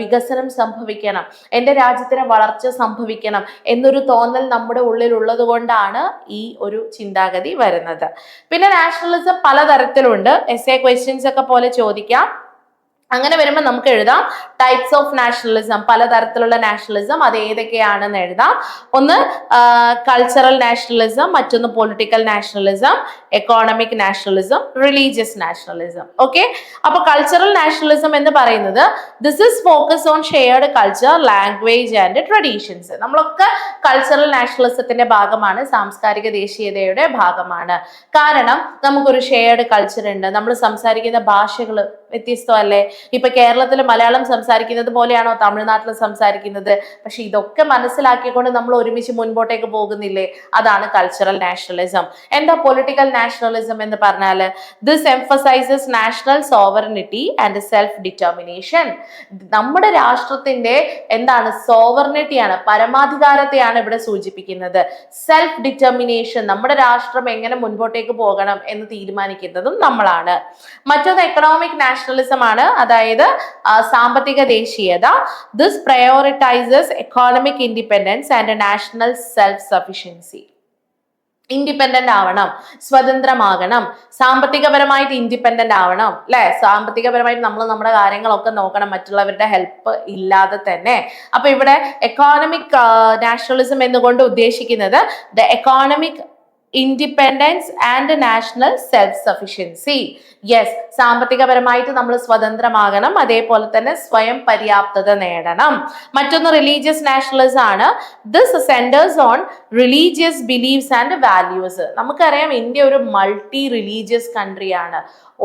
വികസനം സംഭവിക്കണം, എൻ്റെ രാജ്യത്തിന് വളർച്ച സംഭവിക്കണം എന്നൊരു തോന്നൽ നമ്മുടെ ഉള്ളിൽ ഉള്ളത് കൊണ്ടാണ് ഈ ഒരു ചിന്താഗതി വരുന്നത്. പിന്നെ നാഷണലിസം പലതരത്തിലുണ്ട്. എസ്എ ക്വസ്റ്റ്യൻസ് ഒക്കെ പോലെ ചോദിക്കാം. അങ്ങനെ വരുമ്പോൾ നമുക്ക് എഴുതാം ടൈപ്സ് ഓഫ് നാഷണലിസം, പലതരത്തിലുള്ള നാഷണലിസം, അത് ഏതൊക്കെയാണെന്ന് എഴുതാം. ഒന്ന് കൾച്ചറൽ നാഷണലിസം, മറ്റൊന്ന് political nationalism, economic nationalism, religious nationalism. Okay, അപ്പൊ കൾച്ചറൽ നാഷണലിസം എന്ന് പറയുന്നത് this is focus on shared culture, language and traditions. നമ്മളൊക്കെ കൾച്ചറൽ നാഷണലിസത്തിന്റെ ഭാഗമാണ്, സാംസ്കാരിക ദേശീയതയുടെ ഭാഗമാണ്. കാരണം നമുക്കൊരു ഷെയർഡ് കൾച്ചർ ഉണ്ട്, നമ്മൾ സംസാരിക്കുന്ന ഭാഷകൾ വ്യത്യസ്തമല്ലേ? ഇപ്പൊ കേരളത്തിൽ മലയാളം സംസാരിക്കുന്നത് പോലെയാണോ തമിഴ്നാട്ടിൽ സംസാരിക്കുന്നത്? പക്ഷെ ഇതൊക്കെ മനസ്സിലാക്കിക്കൊണ്ട് നമ്മൾ ഒരുമിച്ച് മുൻപോട്ടേക്ക് പോകുന്നില്ലേ? അതാണ് കൾച്ചറൽ നാഷണലിസം. എന്താ പൊളിറ്റിക്കൽ നാഷണലിസം എന്ന് പറഞ്ഞാല്? This emphasises national sovereignty and self determination. നമ്മുടെ രാഷ്ട്രത്തിന്റെ എന്താണ്? സോവറിനിറ്റിയാണ്, പരമാധികാരത്തെയാണ് ഇവിടെ സൂചിപ്പിക്കുന്നത്. സെൽഫ് ഡിറ്റർമിനേഷൻ, നമ്മുടെ രാഷ്ട്രം എങ്ങനെ മുൻപോട്ടേക്ക് പോകണം എന്ന് തീരുമാനിക്കുന്നതും നമ്മളാണ്. മറ്റൊന്ന് എക്കണോമിക് നാഷണലിസം ആണ്, അതായത് സാമ്പത്തിക ദേശീയത. This prioritises economic independence and national self sufficiency. Independent ആവണം, സ്വതന്ത്രമാകണം, സാമ്പത്തികപരമായിട്ട് ഇൻഡിപെൻഡന്റ് ആവണം, അല്ലെ? സാമ്പത്തികപരമായിട്ട് നമ്മൾ നമ്മുടെ കാര്യങ്ങളൊക്കെ നോക്കണം, മറ്റുള്ളവരുടെ ഹെൽപ്പ് ഇല്ലാതെ തന്നെ. അപ്പൊ ഇവിടെ എക്കോണമിക് നാഷണലിസം എന്നുകൊണ്ട് ഉദ്ദേശിക്കുന്നത് the economic independence and national self sufficiency. Yes, സാമ്പത്തികപരമായിട്ട് നമ്മൾ സ്വതന്ത്രമാകണം, അതേപോലെ തന്നെ സ്വയം പര്യാപ്തത നേടണം. മറ്റൊന്ന് റിലീജിയസ് നാഷണലിസം ആണ്. This centres on religious beliefs and values. നമുക്കറിയാം ഇന്ത്യ ഒരു മൾട്ടി റിലീജിയസ് കൺട്രിയാണ്.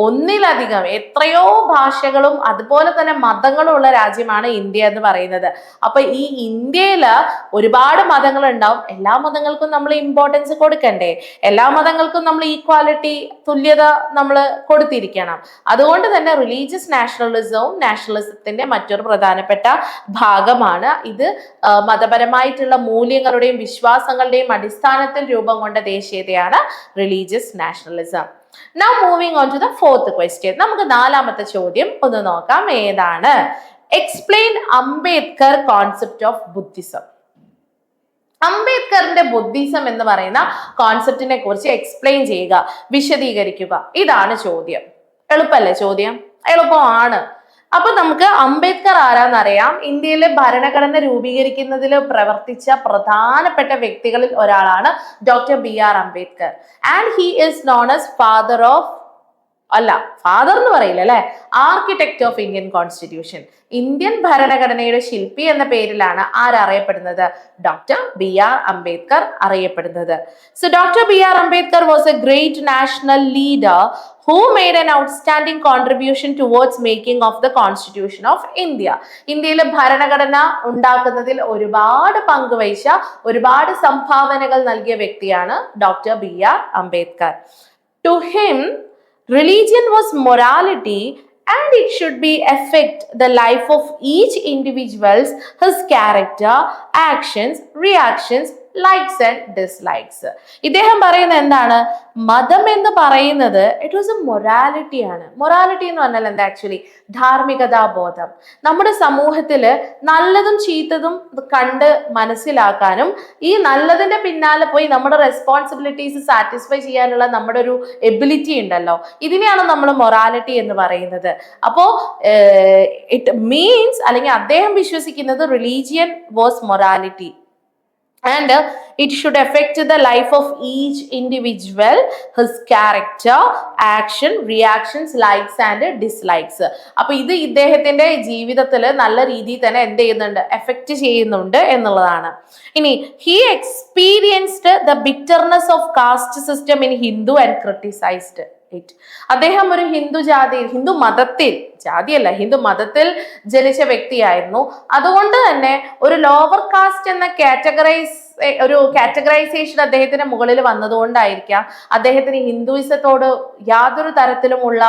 ഒന്നിലധികം എത്രയോ ഭാഷകളും അതുപോലെ തന്നെ മതങ്ങളും ഉള്ള രാജ്യമാണ് ഇന്ത്യ എന്ന് പറയുന്നത്. അപ്പൊ ഈ ഇന്ത്യയില് ഒരുപാട് മതങ്ങൾ ഉണ്ടാവും. എല്ലാ മതങ്ങൾക്കും നമ്മൾ ഇമ്പോർട്ടൻസ് കൊടുക്കണ്ടേ? എല്ലാ മതങ്ങൾക്കും നമ്മൾ ഈക്വാലിറ്റി, തുല്യത നമ്മൾ കൊടുത്തിരിക്കണം. അതുകൊണ്ട് തന്നെ റിലീജിയസ് നാഷണലിസവും നാഷണലിസത്തിന്റെ മറ്റൊരു പ്രധാനപ്പെട്ട ഭാഗമാണ്. ഇത് മതപരമായിട്ടുള്ള മൂല്യങ്ങളുടെയും വിശ്വാസങ്ങളുടെയും അടിസ്ഥാനത്തിൽ രൂപം കൊണ്ട ദേശീയതയാണ് religious nationalism. Now moving on to the fourth question. നമുക്ക് നാലാമത്തെ ചോദ്യം ഒന്ന് നോക്കാം. ഏതാണ്? Explain Ambedkar concept of Buddhism. അംബേദ്കറിന്റെ ബുദ്ധിസം എന്ന് പറയുന്ന കോൺസെപ്റ്റിനെ കുറിച്ച് എക്സ്പ്ലെയിൻ ചെയ്യുക, വിശദീകരിക്കുക. ഇതാണ് ചോദ്യം. എളുപ്പല്ലേ ചോദ്യം? എളുപ്പമാണ്. അപ്പൊ നമുക്ക് അംബേദ്കർ ആരാന്നറിയാം. ഇന്ത്യയിലെ ഭരണഘടന രൂപീകരിക്കുന്നതിൽ പ്രവർത്തിച്ച പ്രധാനപ്പെട്ട വ്യക്തികളിൽ ഒരാളാണ് doctor BR Ambedkar. And he is known as father of, അല്ല ഫാദർ എന്ന് പറയില്ല അല്ലെ, architect of Indian constitution. Indian ഭരണഘടനയുടെ ശില്പി എന്ന പേരിലാണ് ആരറിയപ്പെടുന്നത്? ഡോക്ടർ BR അംബേദ്കർ അറിയപ്പെടുന്നത്. So doctor BR Ambedkar was A great national leader who made an outstanding contribution towards making of the Constitution of India. ഇന്ത്യയിലെ ഭരണഘടന ഉണ്ടാക്കുന്നതിൽ ഒരുപാട് പങ്കുവഹിച്ച, ഒരുപാട് സംഭാവനകൾ നൽകിയ വ്യക്തിയാണ് doctor BR Ambedkar. To him, religion was morality and it should be affect the life of each individual's, his character, actions, reactions, likes and dislikes. ഇദ്ദേഹം പറയുന്നത് എന്താണ്? മതം എന്ന് പറയുന്നത് ഇറ്റ് വാസ് എ മൊറാലിറ്റി ആണ്. മൊറാലിറ്റി എന്ന് പറഞ്ഞാൽ എന്താ? ആക്ച്വലി ധാർമ്മികതാ ബോധം. നമ്മുടെ സമൂഹത്തില് നല്ലതും ചീത്തതും കണ്ട് മനസ്സിലാക്കാനും ഈ നല്ലതിന്റെ പിന്നാലെ പോയി നമ്മുടെ റെസ്പോൺസിബിലിറ്റീസ് സാറ്റിസ്ഫൈ ചെയ്യാനുള്ള നമ്മുടെ ഒരു എബിലിറ്റി ഉണ്ടല്ലോ, ഇതിനെയാണ് നമ്മൾ മൊറാലിറ്റി എന്ന് പറയുന്നത്. അപ്പോ ഇറ്റ് മീൻസ്, അല്ലെങ്കിൽ അദ്ദേഹം വിശ്വസിക്കുന്നത് religion was morality and it should affect the life of each individual, his character, action, reactions, likes and dislikes. അപ്പൊ ഇത് ഇദ്ദേഹത്തിന്റെ ജീവിതത്തിൽ നല്ല രീതിയിൽ തന്നെ എന്ത് ചെയ്യുന്നുണ്ട്? എഫക്റ്റ് ചെയ്യുന്നുണ്ട് എന്നുള്ളതാണ്. ഇനി he experienced the bitterness of caste system in Hindu and criticized it. അദ്ദേഹം ഒരു ഹിന്ദു മതത്തിൽ, ജാതിയല്ല ഹിന്ദു മതത്തിൽ ജനിച്ച വ്യക്തിയായിരുന്നു. അതുകൊണ്ട് തന്നെ ഒരു ലോവർ കാസ്റ്റ് എന്ന കാറ്റഗറൈസേഷൻ അദ്ദേഹത്തിന് മുകളിൽ വന്നതുകൊണ്ടായിരിക്കാം അദ്ദേഹത്തിന് ഹിന്ദുയിസത്തോട് യാതൊരു തരത്തിലുമുള്ള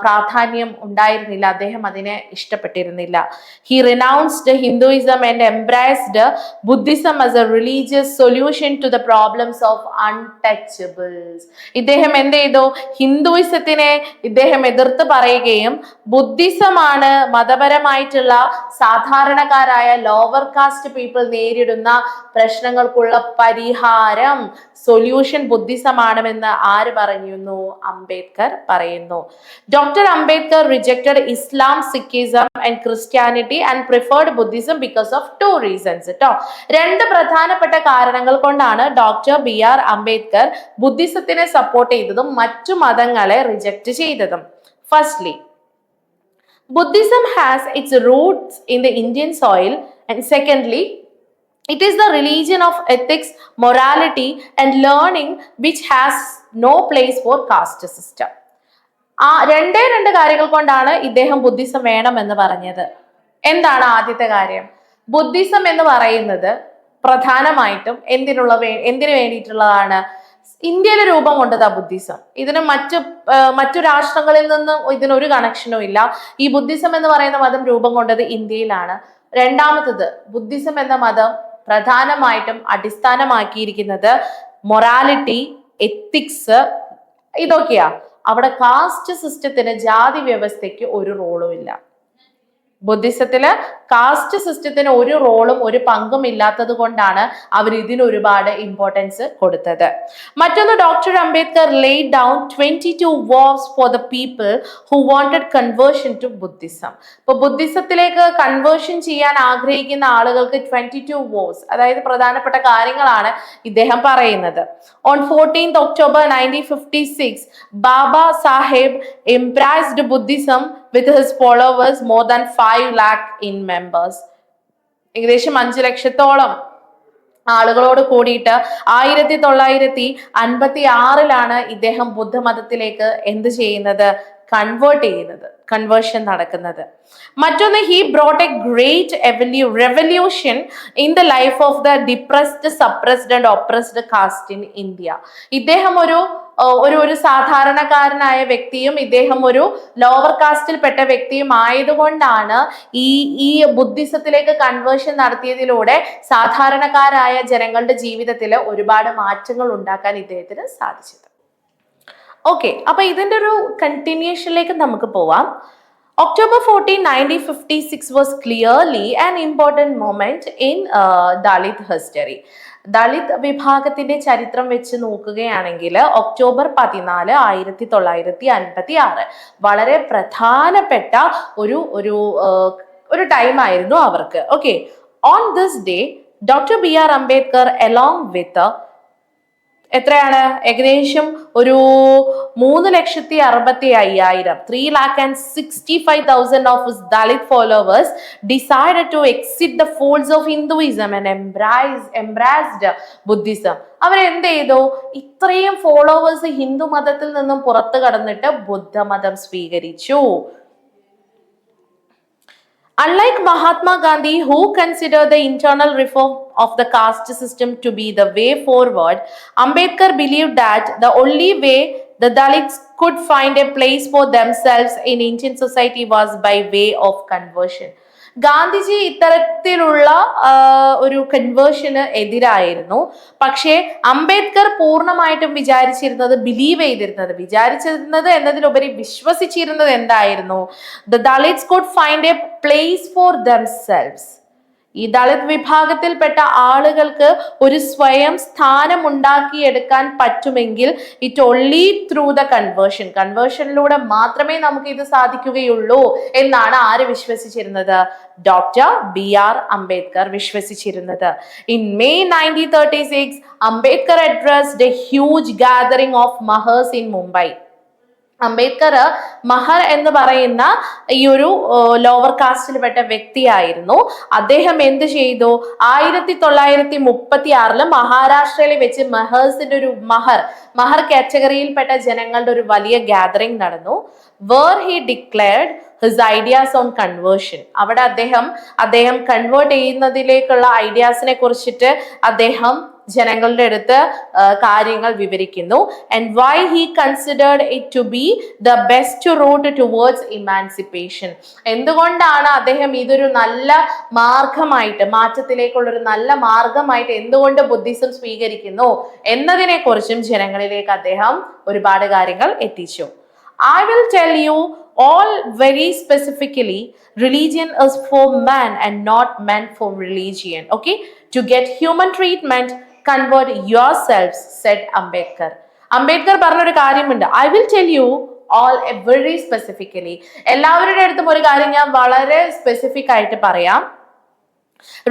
പ്രാധാന്യം ഉണ്ടായിരുന്നില്ല. അദ്ദേഹം അതിനെ ഇഷ്ടപ്പെട്ടിരുന്നില്ല. He renounced Hinduism and embraced Buddhism as a religious solution to the problems of untouchables. ഇദ്ദേഹം എന്ത് ചെയ്തു? ഹിന്ദുയിസത്തിനെ ഇദ്ദേഹം എതിർത്ത് പറയുകയും ബുദ്ധിസമാണ് മതപരമായിട്ടുള്ള സാധാരണക്കാരായ ലോവർ കാസ്റ്റ് പീപ്പിൾ നേരിടുന്ന പ്രശ്നങ്ങൾക്കുള്ള പരിഹാരം, സൊല്യൂഷൻ ബുദ്ധിസമാണെന്ന് ആര് പറയുന്നു? അംബേദ്കർ പറയുന്നു. Doctor Ambedkar rejected Islam, Sikhism and Christianity and preferred Buddhism because of 2 reasons. കേട്ടോ, 2 പ്രധാനപ്പെട്ട കാരണങ്ങൾ കൊണ്ടാണ് ഡോക്ടർ BR അംബേദ്കർ ബുദ്ധിസത്തിനെ സപ്പോർട്ട് ചെയ്തതും മറ്റു മതങ്ങളെ റിജക്റ്റ് ചെയ്തതും. Firstly, Buddhism has its roots in the Indian soil, and secondly, it is the religion of ethics, morality and learning which has no place for caste system. രണ്ട് കാര്യങ്ങൾ കൊണ്ടാണ് ഇദ്ദേഹം Buddhism വേണമെന്ന് പറഞ്ഞത്. എന്താണ് ആദ്യത്തെ കാര്യം? ബുദ്ധിസം എന്ന് പറയുന്നത് പ്രധാനമായിട്ടും എന്തിനു വേണ്ടിയിട്ടുള്ളതാണ്? ഇന്ത്യയിൽ രൂപം കൊണ്ടതാ ബുദ്ധിസം. ഇതിന് മറ്റു രാഷ്ട്രങ്ങളിൽ നിന്നും ഇതിനൊരു കണക്ഷനും ഇല്ല. ഈ ബുദ്ധിസം എന്ന് പറയുന്ന മതം രൂപം കൊണ്ടത് ഇന്ത്യയിലാണ്. രണ്ടാമത്തത്, ബുദ്ധിസം എന്ന മതം പ്രധാനമായിട്ടും അടിസ്ഥാനമാക്കിയിരിക്കുന്നത് മൊറാലിറ്റി, എത്തിക്സ്, ഇതൊക്കെയാ. അവിടെ കാസ്റ്റ് സിസ്റ്റത്തിന്, ജാതി വ്യവസ്ഥയ്ക്ക് ഒരു റോളും ഇല്ല. ബുദ്ധിസത്തില് കാസ്റ്റ് സിസ്റ്റത്തിന് ഒരു റോളും ഒരു പങ്കും ഇല്ലാത്തത് കൊണ്ടാണ് അവർ ഇതിന് ഒരുപാട് ഇമ്പോർട്ടൻസ് കൊടുത്തത്. മറ്റൊന്ന്, doctor Ambedkar laid down 22 vows for the people who wanted conversion to Buddhism. ഇപ്പൊ ബുദ്ധിസത്തിലേക്ക് കൺവേർഷൻ ചെയ്യാൻ ആഗ്രഹിക്കുന്ന ആളുകൾക്ക് 22 vows, അതായത് പ്രധാനപ്പെട്ട കാര്യങ്ങളാണ് ഇദ്ദേഹം പറയുന്നത്. On 14th October 1956, Baba Saheb embraced Buddhism with his followers, more than 5 lakh in members. ഏകദേശം 5 ലക്ഷത്തോളം ആളുകളോട് കൂടിയിട്ട് 1956 ഇദ്ദേഹം ബുദ്ധമതത്തിലേക്ക് എന്ത് ചെയ്യുന്നത്, കൺവേർഷൻ നടക്കുന്നത്. മറ്റൊന്ന്, he brought a great revolution in the life of the depressed, suppressed and oppressed caste in India. ഇദ്ദേഹം ഒരു സാധാരണക്കാരനായ വ്യക്തിയും ഇദ്ദേഹം ഒരു ലോവർ കാസ്റ്റിൽ പെട്ട വ്യക്തിയും ആയതുകൊണ്ടാണ് ഈ ബുദ്ധിസത്തിലേക്ക് കൺവേർഷൻ നടത്തിയതിലൂടെ സാധാരണക്കാരായ ജനങ്ങളുടെ ജീവിതത്തിൽ ഒരുപാട് മാറ്റങ്ങൾ ഉണ്ടാക്കാൻ ഇദ്ദേഹത്തിന് സാധിച്ചത്. ഓക്കെ, അപ്പൊ ഇതിന്റെ ഒരു കണ്ടിന്യൂഷനിലേക്ക് നമുക്ക് പോവാം. October 14, 1956 was clearly an important moment in Dalit history. Dalit വിഭാഗത്തിന്റെ ചരിത്രം വെച്ച് നോക്കുകയാണെങ്കിൽ ഒക്ടോബർ 14, 1956 വളരെ പ്രധാനപ്പെട്ട ഒരു ടൈം ആയിരുന്നു അവർക്ക്. Okay, on this day doctor BR Ambedkar along with എത്രയാണ്, ഏകദേശം ഒരു 3,65,000 3,65,000 of his Dalit followers decided to exit the folds of Hinduism and embraced Buddhism. അവരെന്ത് ചെയ്തു, ഇത്രയും ഫോളോവേഴ്സ് ഹിന്ദു മതത്തിൽ നിന്നും പുറത്തു കടന്നിട്ട് ബുദ്ധമതം സ്വീകരിച്ചു. Unlike Mahatma Gandhi, who considered the internal reform of the caste system to be the way forward, Ambedkar believed that the only way the Dalits could find a place for themselves in Indian society was by way of conversion. Gandhiji ഇത്തരത്തിലുള്ള ഒരു കൺവേർഷന് എതിരായിരുന്നു. പക്ഷേ അംബേദ്കർ പൂർണ്ണമായിട്ടും വിചാരിച്ചിരുന്നത് എന്നതിലുപരി വിശ്വസിച്ചിരുന്നത് എന്തായിരുന്നു, the Dalits could find a place for themselves. ഈ ദളിത് വിഭാഗത്തിൽപ്പെട്ട ആളുകൾക്ക് ഒരു സ്വയം സ്ഥാനം ഉണ്ടാക്കിയെടുക്കാൻ പറ്റുമെങ്കിൽ ഇറ്റ് ഓൺലി ത്രൂ ദ കൺവേർഷനിലൂടെ മാത്രമേ നമുക്ക് ഇത് സാധിക്കുകയുള്ളൂ എന്നാണ് ആര് വിശ്വസിച്ചിരുന്നത്, ഡോക്ടർ BR അംബേദ്കർ വിശ്വസിച്ചിരുന്നത്. In May 1936, Ambedkar addressed a huge gathering of Mahars in Mumbai. Ambedkar Mahar എന്ന് പറയുന്ന ഈ ഒരു ലോവർ കാസ്റ്റിൽപ്പെട്ട വ്യക്തിയായിരുന്നു. അദ്ദേഹം എന്ത് ചെയ്തു, 1936 മഹാരാഷ്ട്രയിൽ വെച്ച് മഹേഴ്സിന്റെ ഒരു മഹർ കാറ്റഗറിയിൽപ്പെട്ട ജനങ്ങളുടെ ഒരു വലിയ ഗാദറിംഗ് നടന്നു. where he declared his ideas on conversion. അവിടെ അദ്ദേഹം കൺവേർട്ട് ചെയ്യുന്നതിലേക്കുള്ള ഐഡിയാസിനെ കുറിച്ചിട്ട് അദ്ദേഹം ജനങ്ങളുടെ അടുത്ത് കാര്യങ്ങൾ വിവരിക്കുന്നു. and why he considered it to be the best route towards emancipation. എന്തുകൊണ്ടാണ് അദ്ദേഹം ഇതൊരു നല്ല മാർഗമായിട്ട്, മാറ്റത്തിലേക്കുള്ള ഒരു നല്ല മാർഗമായിട്ട് എന്തുകൊണ്ട് ബുദ്ധിസം സ്വീകരിക്കുന്നു എന്നതിനെ കുറിച്ചും ജനങ്ങളിലേക്ക് അദ്ദേഹം ഒരുപാട് കാര്യങ്ങൾ എത്തിച്ചു. I will tell you all very specifically, religion is for man and not man for religion. Okay, to get human treatment, convert yourselves, said Ambedkar. Ambedkar പറഞ്ഞൊരു കാര്യമുണ്ട്, I will tell you all very specifically. എല്ലാവരുടെ അടുത്തും ഒരു കാര്യം ഞാൻ വളരെ specific ആയിട്ട് പറയാം.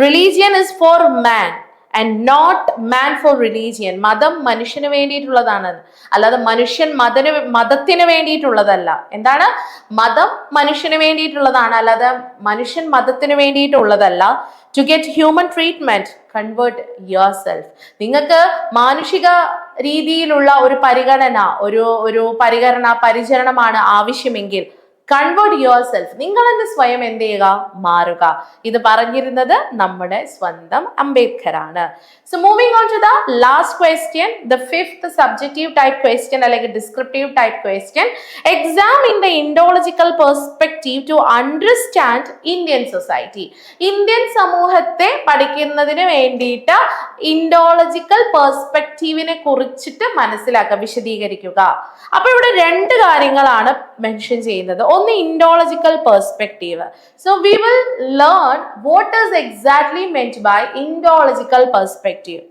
Religion is for man and not man for religion. മതം മനുഷ്യന് വേണ്ടിയിട്ടുള്ളതാണ്, അല്ലാതെ മനുഷ്യൻ മതത്തിന് വേണ്ടിയിട്ടുള്ളതല്ല. എന്താണ്, മതം മനുഷ്യന് വേണ്ടിയിട്ടുള്ളതാണ്, അല്ലാതെ മനുഷ്യൻ മതത്തിന് വേണ്ടിയിട്ടുള്ളതല്ല. To get human treatment, convert yourself. നിങ്ങൾക്ക് മാനുഷിക രീതിയിലുള്ള ഒരു പരിചരണമാണ് ആവശ്യമെങ്കിൽ കൺവേർട്ട് യുവർ സെൽഫ്, നിങ്ങൾ തന്നെ സ്വയം എന്ത് ചെയ്യുക, മാറുക. ഇത് പറഞ്ഞിരുന്നത് നമ്മുടെ സ്വന്തം അംബേദ്കർ ആണ്. So moving on to the last question, the fifth subjective type question അല്ലെങ്കിൽ descriptive type question. Examine the Indological perspective to understand Indian society. Indian സമൂഹത്തെ പഠിക്കുന്നതിന് വേണ്ടിയിട്ട് ഇൻഡോളജിക്കൽ പെർസ്പെക്റ്റീവിനെ കുറിച്ചിട്ട് മനസ്സിലാക്കുക, വിശദീകരിക്കുക. അപ്പൊ ഇവിടെ രണ്ട് കാര്യങ്ങളാണ് മെൻഷൻ ചെയ്യുന്നത്. ഒന്ന് Indological perspective. So we will learn what is exactly meant by Indological perspective.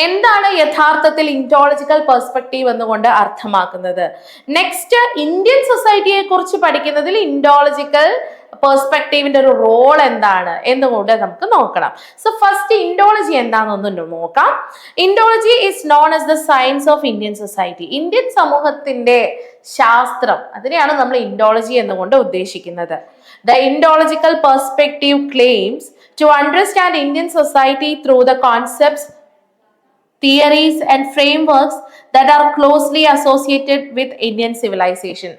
എന്താണ് യഥാർത്ഥത്തിൽ ഇൻഡോളജിക്കൽ പെർസ്പെക്റ്റീവ് എന്നുകൊണ്ട് അർത്ഥമാക്കുന്നത്? നെക്സ്റ്റ്, ഇന്ത്യൻ സൊസൈറ്റിയെ കുറിച്ച് പഠിക്കുന്നതിൽ ഇൻഡോളജിക്കൽ പെർസ്പെക്റ്റീവിന്റെ ഒരു റോൾ എന്താണ് എന്നുകൊണ്ട് നമുക്ക് നോക്കണം. സോ ഫസ്റ്റ് ഇൻഡോളജി എന്താണെന്നൊന്ന് നോക്കാം. Indology is known as the science of Indian society. Indian സമൂഹത്തിന്റെ ശാസ്ത്രം, അതിനെയാണ് നമ്മൾ ഇൻഡോളജി എന്നുകൊണ്ട് ഉദ്ദേശിക്കുന്നത്. The Indological perspective claims to understand Indian society through the concepts, theories and frameworks that are closely associated with Indian civilization.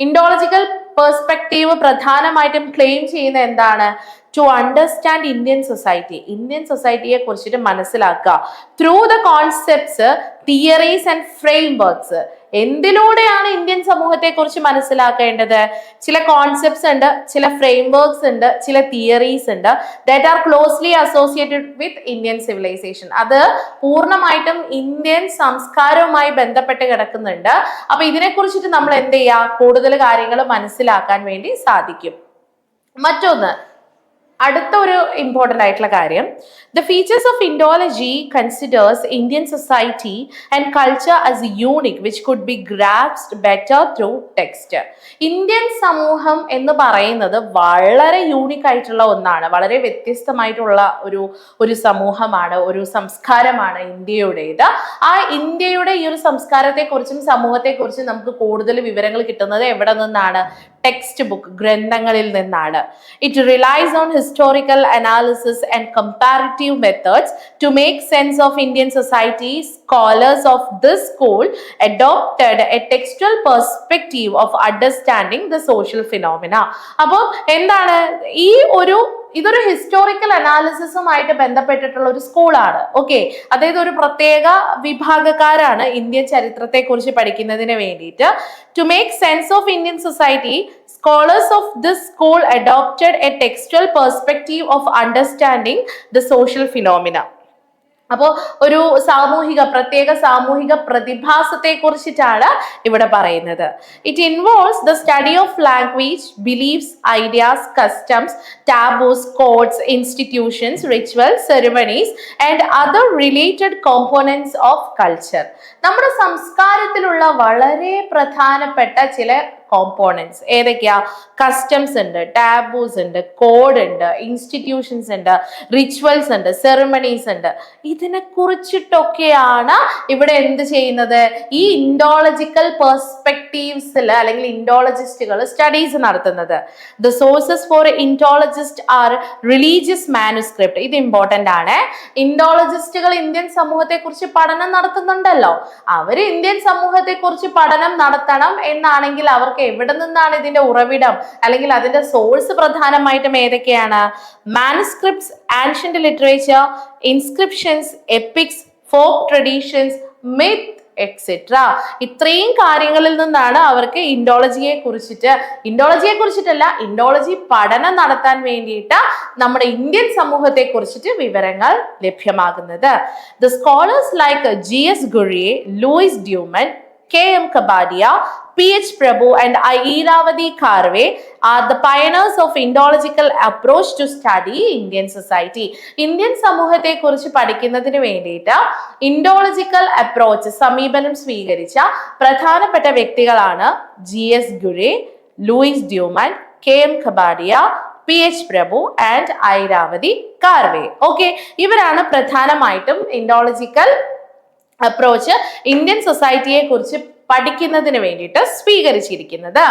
Indological perspective പ്രധാനമായിട്ടും claim ചെയ്യുന്ന എന്താണ്? To understand Indian society, Indian സൊസൈറ്റിയെ കുറിച്ചിട്ട് മനസ്സിലാക്കുക. Through the concepts, theories and frameworks. എന്തിലൂടെയാണ് Indian സമൂഹത്തെ കുറിച്ച് മനസ്സിലാക്കേണ്ടത്? ചില കോൺസെപ്റ്റ്സ് ഉണ്ട്, ചില ഫ്രെയിംവർക്സ് ഉണ്ട്, ചില തിയറീസ് ഉണ്ട് that are closely associated with Indian civilisation. അത് പൂർണ്ണമായിട്ടും ഇന്ത്യൻ സംസ്കാരവുമായി ബന്ധപ്പെട്ട് കിടക്കുന്നുണ്ട്. അപ്പൊ ഇതിനെ കുറിച്ചിട്ട് നമ്മൾ എന്ത് ചെയ്യുക? കൂടുതൽ കാര്യങ്ങൾ മനസ്സിലാക്കാൻ വേണ്ടി സാധിക്കും. മറ്റൊന്ന്, അടുത്ത ഒരു ഇമ്പോർട്ടൻ്റ് ആയിട്ടുള്ള കാര്യം, the features of Indology considers Indian society and culture as unique which could be grasped better through text. Indian സമൂഹം എന്ന് പറയുന്നത് വളരെ യൂണിക് ആയിട്ടുള്ള ഒന്നാണ്, വളരെ വ്യത്യസ്തമായിട്ടുള്ള ഒരു സമൂഹമാണ്, ഒരു സംസ്കാരമാണ് ഇന്ത്യയുടേത്. ആ ഇന്ത്യയുടെ ഈ ഒരു സംസ്കാരത്തെക്കുറിച്ചും സമൂഹത്തെക്കുറിച്ചും നമുക്ക് കൂടുതൽ വിവരങ്ങൾ കിട്ടുന്നത് എവിടെ നിന്നാണ്? ടെക്സ്റ്റ് ബുക്ക്, ഗ്രന്ഥങ്ങളിൽ നിന്നാണ്. It relies on historical analysis and comparative methods to make sense of Indian society. Scholars of this school adopted a textual perspective of understanding the social phenomena. അപ്പോൾ എന്താണ് ഇതൊരു ഹിസ്റ്റോറിക്കൽ അനാലിസിസുമായിട്ട് ബന്ധപ്പെട്ടിട്ടുള്ള ഒരു സ്കൂളാണ്. ഓക്കെ, അതായത് ഒരു പ്രത്യേക വിഭാഗക്കാരാണ് ഇന്ത്യൻ ചരിത്രത്തെ കുറിച്ച് പഠിക്കുന്നതിന് വേണ്ടിയിട്ട്. To make sense of Indian society, scholars of this school adopted a textual perspective of understanding the social phenomena. അപ്പോൾ ഒരു പ്രത്യേക സാമൂഹിക പ്രതിഭാസത്തെ കുറിച്ചിട്ടാണ് ഇവിടെ പറയുന്നത്. It involves the study of language, beliefs, ideas, customs, taboos, codes, institutions, rituals, ceremonies and other related components of culture. നമ്മുടെ സംസ്കാരത്തിലുള്ള വളരെ പ്രധാനപ്പെട്ട ചില കോമ്പോണൻസ് ഏതൊക്കെയാ? കസ്റ്റംസ് ഉണ്ട്, ടാബൂസ് ഉണ്ട്, കോഡ് ഉണ്ട്, ഇൻസ്റ്റിറ്റ്യൂഷൻസ് ഉണ്ട്, റിച്വൽസ് ഉണ്ട്, സെറിമണീസ് ഉണ്ട്. ഇതിനെ കുറിച്ചിട്ടൊക്കെയാണ് ഇവിടെ എന്ത് ചെയ്യുന്നത്? ഈ ഇൻഡോളജിക്കൽ പെർസ്പെക്റ്റീവ്സിൽ അല്ലെങ്കിൽ ഇൻഡോളജിസ്റ്റുകൾ സ്റ്റഡീസ് നടത്തുന്നത്. The sources for Indologist are religious manuscript. ഇത് ഇമ്പോർട്ടന്റ് ആണ്. ഇൻഡോളജിസ്റ്റുകൾ ഇന്ത്യൻ സമൂഹത്തെ കുറിച്ച് പഠനം നടത്തുന്നുണ്ടല്ലോ, അവര് ഇന്ത്യൻ സമൂഹത്തെ കുറിച്ച് പഠനം നടത്തണം എന്നാണെങ്കിൽ അവർക്ക് എവിടെ നിന്നാണ് ഇതിന്റെ ഉറവിടം അല്ലെങ്കിൽ അതിന്റെ സോഴ്സ്? പ്രധാനമായിട്ടും ഏതൊക്കെയാണ്? Manuscripts, ancient literature, inscriptions, epics, folk traditions, myth etcetera. ഇത്രയും കാര്യങ്ങളിൽ നിന്നാണ് അവർക്ക് ഇൻഡോളജിയെ കുറിച്ചിട്ടല്ല, ഇൻഡോളജി പഠനം നടത്താൻ വേണ്ടിയിട്ട് നമ്മുടെ ഇന്ത്യൻ സമൂഹത്തെ കുറിച്ചിട്ട് വിവരങ്ങൾ ലഭ്യമാകുന്നത്. The scholars like G.S. Ghurye, Louis Dumas, K.M. Kabadia, P.H. Prabhu and Airavati Karve are the pioneers of Indological approach to study Indian society. Indian സമൂഹത്തെ കുറിച്ച് പഠിക്കുന്നതിന് വേണ്ടിയിട്ട് ഇൻഡോളജിക്കൽ അപ്രോച്ച് സമീപനം സ്വീകരിച്ച പ്രധാനപ്പെട്ട വ്യക്തികളാണ് G.S. Ghurye, Louis Dumas, K.M. Kabadia, P.H. Prabhu and Airavati Karve. Okay, ഇവരാണ് പ്രധാനമായിട്ടും ഇൻഡോളജിക്കൽ അപ്രോച്ച് ഇന്ത്യൻ സൊസൈറ്റിയെ കുറിച്ച് പഠിക്കുന്നതിന് വേണ്ടിയിട്ട് സ്വീകരിച്ചിരിക്കുന്നത്.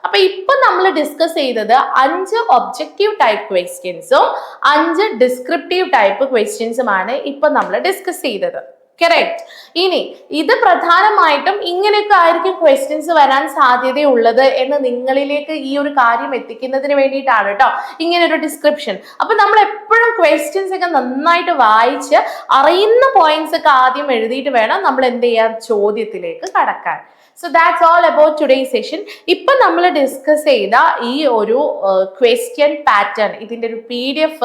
അപ്പൊ ഇപ്പൊ നമ്മൾ ഡിസ്കസ് ചെയ്തത് 5 ഒബ്ജക്റ്റീവ് ടൈപ്പ് ക്വസ്റ്റ്യൻസും 5 ഡിസ്ക്രിപ്റ്റീവ് ടൈപ്പ് ക്വസ്റ്റ്യൻസുമാണ് ഇപ്പൊ നമ്മൾ ഡിസ്കസ് ചെയ്തത്. കറക്റ്റ്. ഇനി ഇത് പ്രധാനമായിട്ടും ഇങ്ങനെയൊക്കെ ആയിരിക്കും ക്വസ്റ്റ്യൻസ് വരാൻ സാധ്യതയുള്ളത് എന്ന് നിങ്ങളിലേക്ക് ഈ ഒരു കാര്യം എത്തിക്കുന്നതിന് വേണ്ടിയിട്ടാണ് കേട്ടോ ഇങ്ങനെ ഒരു ഡിസ്ക്രിപ്ഷൻ. അപ്പൊ നമ്മൾ എപ്പോഴും ക്വസ്റ്റ്യൻസ് ഒക്കെ നന്നായിട്ട് വായിച്ച് അറിയുന്ന പോയിന്റ്സ് ഒക്കെ ആദ്യം എഴുതിയിട്ട് വേണം നമ്മൾ എന്ത് ചെയ്യാൻ, ചോദ്യത്തിലേക്ക് കടക്കാൻ. So that's all about today's session. ഇപ്പൊ നമ്മൾ ഡിസ്കസ് ചെയ്ത ഈ ഒരു ക്വസ്റ്റ്യൻ പാറ്റേൺ, ഇതിന്റെ ഒരു PDF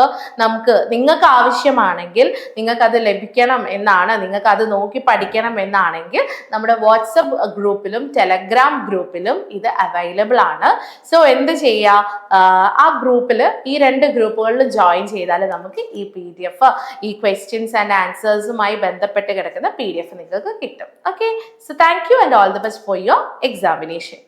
നിങ്ങൾക്ക് ആവശ്യമാണെങ്കിൽ നിങ്ങൾക്ക് അത് ലഭിക്കണം എന്നാണ്, നിങ്ങൾക്ക് നിങ്ങൾക്ക് അത് നോക്കി പഠിക്കണം എന്നാണെങ്കിൽ നമ്മുടെ വാട്സപ്പ് ഗ്രൂപ്പിലും ടെലഗ്രാം ഗ്രൂപ്പിലും ഇത് അവൈലബിൾ ആണ്. സോ എന്ത് ചെയ്യുക, ആ ഗ്രൂപ്പിൽ ഈ 2 ഗ്രൂപ്പുകളിൽ ജോയിൻ ചെയ്താൽ നമുക്ക് ഈ PDF, ഈ ക്വസ്റ്റ്യൻസ് ആൻഡ് ആൻസേഴ്സുമായി ബന്ധപ്പെട്ട് കിടക്കുന്ന PDF നിങ്ങൾക്ക് കിട്ടും. Okay, so thank you and all the best for your examination.